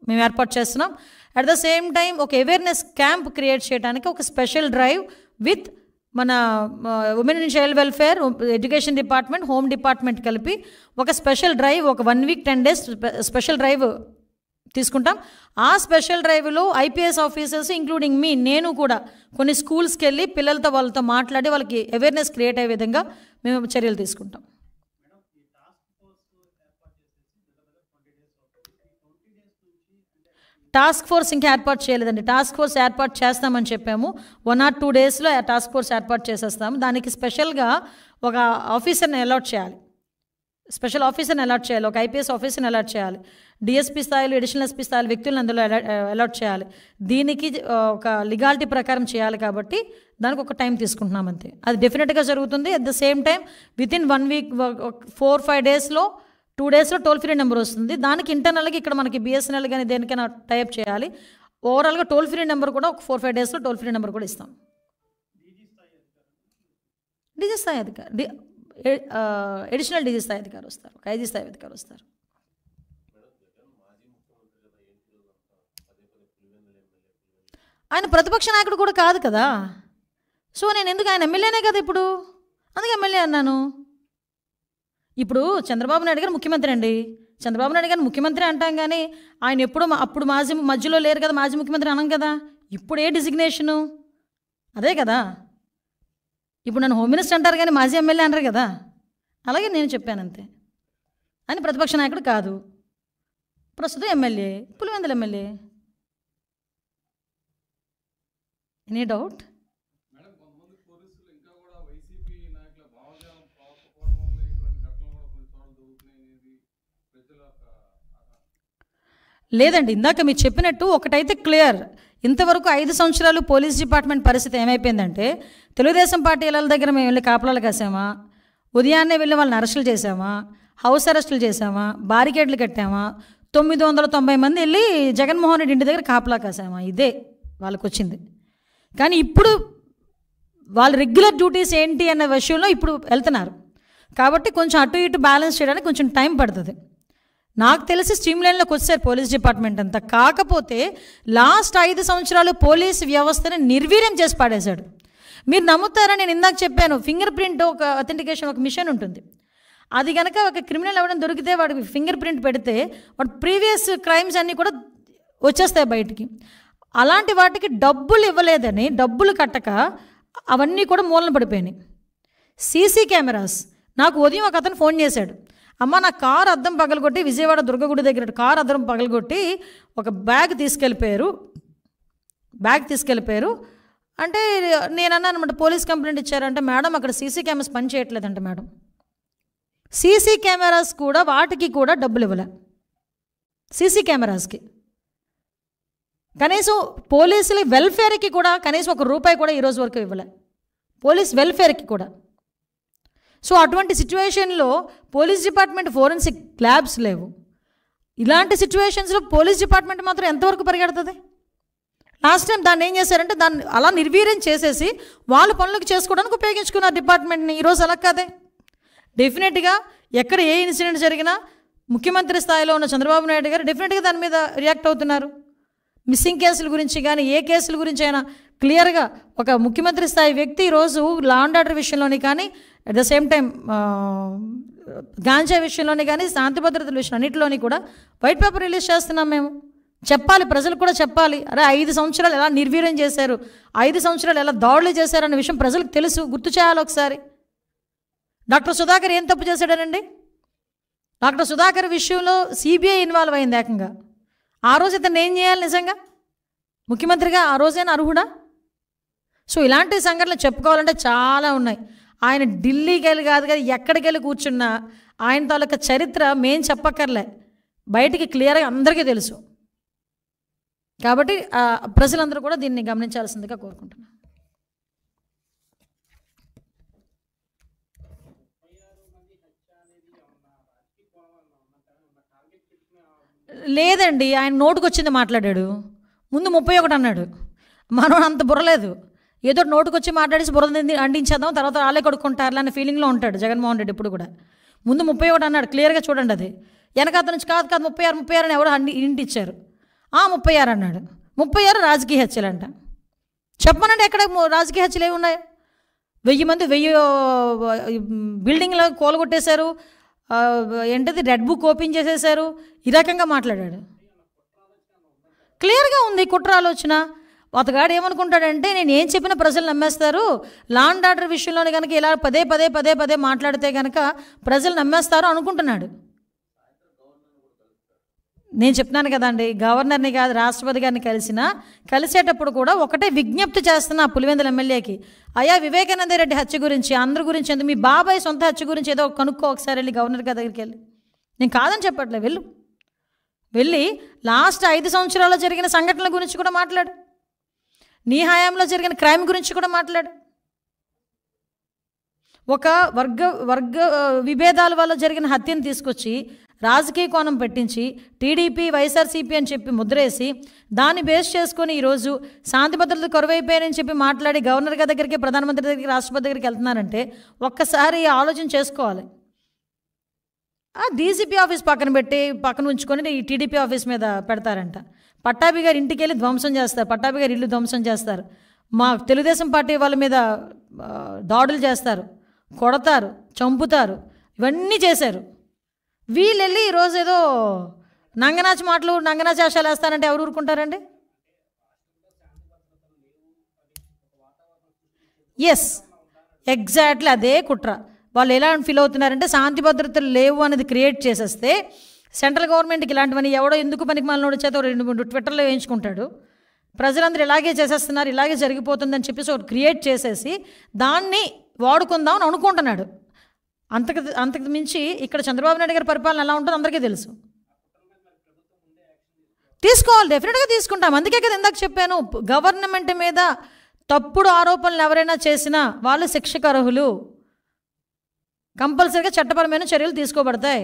మేము ఏర్పాటు చేస్తున్నాం. అట్ ద సేమ్ టైం ఒక అవేర్నెస్ క్యాంప్ క్రియేట్ చేయడానికి ఒక స్పెషల్ డ్రైవ్ విత్ మన women and child welfare, education department, home department కలిపి ఒక స్పెషల్ డ్రైవ్, ఒక 1 వీక్ 10 డేస్ స్పెషల్ డ్రైవ్ తీసుకుంటాం. ఆ స్పెషల్ డ్రైవ్లో ఐపీఎస్ ఆఫీసర్స్ ఇంక్లూడింగ్ నేను కూడా కొన్ని స్కూల్స్కి వెళ్ళి పిల్లలతో వాళ్ళతో మాట్లాడి వాళ్ళకి అవేర్నెస్ క్రియేట్ అయ్యే విధంగా మేము చర్యలు తీసుకుంటాం. టాస్క్ ఫోర్స్ ఇంకా ఏర్పాటు చేయలేదండి. టాస్క్ ఫోర్స్ ఏర్పాటు చేస్తామని చెప్పాము. 1 or 2 డేస్లో టాస్క్ ఫోర్స్ ఏర్పాటు చేసేస్తాము. దానికి స్పెషల్గా ఒక ఆఫీసర్ని అలాట్ చేయాలి, స్పెషల్ ఆఫీసర్ని అలాట్ చేయాలి, ఒక ఐపీఎస్ ఆఫీసర్ని అలాట్ చేయాలి, డిఎస్పీ స్థాయిలో అడిషనల్ ఎస్పీ స్థాయిలో వ్యక్తులను అందులో అలాట్ చేయాలి. దీనికి ఒక లీగాలిటీ ప్రకారం చేయాలి కాబట్టి దానికి ఒక టైం తీసుకుంటున్నాం అంతే. అది డెఫినెట్గా జరుగుతుంది. At the same time within 1 week 4-5 డేస్లో 2 డేస్లో టోల్ ఫ్రీ నెంబర్ వస్తుంది. దానికి ఇంటర్నల్గా ఇక్కడ మనకి బిఎస్ఎన్ఎల్ కానీ దేనికైనా టైప్ చేయాలి. ఓవరాల్గా టోల్ ఫ్రీ నెంబర్ కూడా ఒక 4-5 డేస్లో టోల్ ఫ్రీ నెంబర్ కూడా ఇస్తాం. డీజీ స్థాయి అధికారి, అడిషనల్ డీజీ స్థాయి అధికారి వస్తారు, ఒక ఐజీ స్థాయి అధికారి వస్తారు. ఆయన ప్రతిపక్ష నాయకుడు కూడా కాదు కదా. సో నేను ఎందుకు, ఆయన ఎమ్మెల్యేనే కదా ఇప్పుడు, అందుకే ఎమ్మెల్యే అన్నాను. ఇప్పుడు చంద్రబాబు నాయుడు గారు ముఖ్యమంత్రి అండి, చంద్రబాబు నాయుడు గారు ముఖ్యమంత్రి అంటాం కానీ ఆయన ఎప్పుడు అప్పుడు మాజీ మధ్యలో లేరు కదా, మాజీ ముఖ్యమంత్రి అనం కదా. ఇప్పుడు ఏ డిజిగ్నేషను అదే కదా. ఇప్పుడు నన్ను హోమ్ మినిస్టర్ అంటారు కానీ మాజీ ఎమ్మెల్యే అంటారు కదా. అలాగే నేను చెప్పాను అంతే. ఆయన ప్రతిపక్ష నాయకుడు కాదు, ప్రస్తుతం MLA, Pulivendula MLA. Any doubt? లేదండి, ఇందాక మీరు చెప్పినట్టు ఒకటైతే క్లియర్, ఇంతవరకు 5 సంవత్సరాలు పోలీస్ డిపార్ట్మెంట్ పరిస్థితి ఏమైపోయిందంటే, తెలుగుదేశం పార్టీ ఇళ్ళ దగ్గర మేము వెళ్ళి కాపలాలు కాసామా, ఉదయాన్నే వెళ్ళి వాళ్ళని అరెస్టులు చేసామా, హౌస్ అరెస్టులు చేసామా, బారికేడ్లు కట్టామా, 990 మంది వెళ్ళి జగన్మోహన్ రెడ్డి ఇంటి దగ్గర కాపలా కాసామా, ఇదే వాళ్ళకు వచ్చింది. కానీ ఇప్పుడు వాళ్ళ రెగ్యులర్ డ్యూటీస్ ఏంటి అన్న విషయంలో ఇప్పుడు వెళ్తున్నారు. కాబట్టి కొంచెం అటు ఇటు బ్యాలెన్స్ చేయడానికి కొంచెం టైం పడుతుంది. నాకు తెలిసి స్ట్రీమ్ లైన్లోకి వచ్చారు పోలీస్ డిపార్ట్మెంట్ అంతా. కాకపోతే లాస్ట్ 5 సంవత్సరాలు పోలీస్ వ్యవస్థని నిర్వీర్యం చేసి పాడేశాడు. మీరు నమ్ముతారా, నేను ఇందాక చెప్పాను, ఫింగర్ ప్రింట్ ఒక అథెంటికేషన్ ఒక మిషన్ ఉంటుంది. అది కనుక ఒక క్రిమినల్ ఎవరైనా దొరికితే వాడికి ఫింగర్ ప్రింట్ పెడితే వాడు ప్రీవియస్ క్రైమ్స్ అన్నీ కూడా వచ్చేస్తాయి బయటికి. అలాంటి వాటికి డబ్బులు ఇవ్వలేదని, డబ్బులు కట్టక అవన్నీ కూడా మూలన పడిపోయినాయి. సీసీ కెమెరాస్, నాకు ఉదయం ఒక అతను ఫోన్ చేశాడు, అమ్మ నా కారు అద్దం పగలగొట్టి విజయవాడ దుర్గగుడి దగ్గర కారు అద్దం పగలగొట్టి ఒక బ్యాగ్ తీసుకెళ్ళిపోయారు అంటే నేను అన్నాను అనమాట, పోలీస్ కంప్లైంట్ ఇచ్చారంటే, మేడం అక్కడ సీసీ కెమెరాస్ పని చేయట్లేదంట మేడం. సీసీ కెమెరాస్ కూడా వాటికి కూడా డబ్బులు ఇవ్వలే. సీసీ కెమెరాస్కి కనీసం పోలీసుల వెల్ఫేర్కి కూడా కనీసం ₹1 కూడా ఈరోజు వరకు ఇవ్వలే, పోలీస్ వెల్ఫేర్కి కూడా. సో అటువంటి సిచ్యువేషన్లో పోలీస్ డిపార్ట్మెంట్ ఫోరెన్సిక్ ల్యాబ్స్ లేవు. ఇలాంటి సిచ్యువేషన్స్లో పోలీస్ డిపార్ట్మెంట్ మాత్రం ఎంతవరకు పరిగెడుతుంది? లాస్ట్ టైం దాన్ని ఏం చేశారంటే దాన్ని అలా నిర్వీర్యం చేసేసి వాళ్ళ పనులకు చేసుకోవడానికి ఉపయోగించుకున్నారు డిపార్ట్మెంట్ని. ఈరోజు అలా కాదే. డెఫినెట్గా ఎక్కడ ఏ ఇన్సిడెంట్ జరిగినా ముఖ్యమంత్రి స్థాయిలో ఉన్న చంద్రబాబు నాయుడు గారు డెఫినెట్గా దాని మీద రియాక్ట్ అవుతున్నారు. మిస్సింగ్ కేసుల గురించి కానీ ఏ కేసుల గురించి అయినా క్లియర్గా ఒక ముఖ్యమంత్రి స్థాయి వ్యక్తి ఈరోజు లా అండ్ ఆర్డర్ విషయంలోని కానీ, అట్ ద సేమ్ టైం గాంజా విషయంలోని కానీ, శాంతి భద్రతల విషయం అన్నింటిలోని కూడా వైట్ పేపర్ రిలీజ్ చేస్తున్నాం మేము. చెప్పాలి, ప్రజలకు కూడా చెప్పాలి. అరే 5 సంవత్సరాలు ఎలా నిర్వీర్యం చేశారు, 5 సంవత్సరాలు ఎలా దాడులు చేశారన్న విషయం ప్రజలకు తెలుసు, గుర్తు చేయాలి ఒకసారి. డాక్టర్ సుధాకర్ ఏం తప్పు చేశాడనండి? డాక్టర్ సుధాకర్ విషయంలో సిబిఐ ఇన్వాల్వ్ అయింది ఏకంగా. ఆ రోజు ఇతను ఏం చేయాలి నిజంగా? ముఖ్యమంత్రిగా ఆ రోజైనా అర్హుడా? సో ఇలాంటి సంఘటనలు చెప్పుకోవాలంటే చాలా ఉన్నాయి. ఆయన ఢిల్లీకి వెళ్ళి కాదు కదా, ఎక్కడికి వెళ్ళి కూర్చున్నా ఆయన తాలూకా చరిత్ర మేం చెప్పక్కర్లే, బయటికి క్లియర్గా అందరికీ తెలుసు. కాబట్టి ప్రజలందరూ కూడా దీన్ని గమనించాల్సిందిగా కోరుకుంటున్నాను. లేదండి, ఆయన నోటుకు వచ్చింది మాట్లాడాడు. ముందు 31 అన్నాడు. మనం అంత బుర్రలేదు, ఏదో నోటుకు వచ్చి మాట్లాడేసి బుర్ర అందించేద్దాం, తర్వాత వాళ్ళే కొడుకుంటారు అనే ఫీలింగ్లో ఉంటాడు జగన్మోహన్ రెడ్డి ఇప్పుడు కూడా. ముందు 31 అన్నాడు, క్లియర్గా చూడండి. అది వెనకాత నుంచి కాదు 36 అని ఎవరు ఇంటి ఇచ్చారు. 36 అన్నాడు. 36 రాజకీయ హత్యలు అంట. చెప్పమనండి, ఎక్కడ రాజకీయ హత్యలు ఏమి ఉన్నాయి? 1000 మంది 1000 బిల్డింగ్లో కూలగొట్టేశారు, ఏంటది రెడ్ బుక్ ఓపెన్ చేసేశారు, ఈ రకంగా మాట్లాడాడు. క్లియర్గా ఉంది కుట్ర ఆలోచన. అతగాడు ఏమనుకుంటాడంటే, నేను ఏం చెప్పినా ప్రజలు నమ్మేస్తారు, లా అండ్ ఆర్డర్ విషయంలోనే కనుక ఇలా పదే మాట్లాడితే కనుక ప్రజలు నమ్మేస్తారు అనుకుంటున్నాడు. నేను చెప్తున్నాను కదండి, గవర్నర్ని కాదు రాష్ట్రపతి గారిని కలిసేటప్పుడు కూడా ఒకటే విజ్ఞప్తి చేస్తున్నా పులివెందుల ఎమ్మెల్యేకి, అయ్యా వివేకానంద రెడ్డి హత్య గురించి అందరి గురించి ఎందుకు, మీ బాబాయ్ సొంత హత్య గురించి ఏదో కనుక్కో ఒకసారి వెళ్ళి గవర్నర్ గారి దగ్గరికి వెళ్ళి. నేను కాదని చెప్పట్లే, వెళ్ళి లాస్ట్ 5 సంవత్సరాల్లో జరిగిన సంఘటనల గురించి కూడా మాట్లాడు, నీ హయాంలో జరిగిన క్రైమ్ గురించి కూడా మాట్లాడు. ఒక వర్గ విభేదాల వల్ల జరిగిన హత్యను తీసుకొచ్చి రాజకీయ కోణం పెట్టించి టీడీపీ వైఎస్ఆర్సీపీ అని చెప్పి ముద్రేసి దాన్ని బేస్ చేసుకొని ఈరోజు శాంతి భద్రతలు కరువైపోయాయని చెప్పి మాట్లాడి గవర్నర్ గారి దగ్గరికి, ప్రధానమంత్రి దగ్గరికి, రాష్ట్రపతి దగ్గరికి వెళ్తున్నారంటే ఒక్కసారి ఆలోచన చేసుకోవాలి. డీసీపీ ఆఫీస్ పక్కన ఉంచుకొని ఈ టీడీపీ ఆఫీస్ మీద పెడతారంట. పట్టాభి గారి ఇంటికి వెళ్ళి ధ్వంసం చేస్తారు, పట్టాభి గారి ఇల్లు ధ్వంసం చేస్తారు, మా తెలుగుదేశం పార్టీ వాళ్ళ మీద దాడులు చేస్తారు, కొడతారు, చంపుతారు, ఇవన్నీ చేశారు. వీళ్ళు వెళ్ళి ఈరోజు ఏదో నంగనాచాశాలు వేస్తారంటే ఎవరు ఊరుకుంటారండి? ఎస్, ఎగ్జాక్ట్లీ అదే కుట్ర. వాళ్ళు ఎలా ఫీల్ అవుతున్నారంటే శాంతి భద్రతలు లేవు అనేది క్రియేట్ చేసేస్తే సెంట్రల్ గవర్నమెంట్కి ఇలాంటివన్నీ ఎవడో ఎందుకు పనికి మాలినోడి చేత 2-3 ట్విట్టర్లో వేయించుకుంటాడు, ప్రజలందరూ ఇలాగే చేసేస్తున్నారు, ఇలాగే జరిగిపోతుందని చెప్పేసి ఒకటి క్రియేట్ చేసేసి దాన్ని వాడుకుందామని అనుకుంటున్నాడు. అంతకు మించి ఇక్కడ చంద్రబాబు నాయుడు గారి పరిపాలన ఎలా ఉంటుందో అందరికీ తెలుసు. తీసుకోవాలి, డెఫినెట్గా తీసుకుంటాం. అందుకే కదా ఇందాక చెప్పాను, గవర్నమెంట్ మీద తప్పుడు ఆరోపణలు ఎవరైనా చేసినా వాళ్ళు శిక్షకు అర్హులు, కంపల్సరీగా చట్టపరమైన చర్యలు తీసుకోబడతాయి.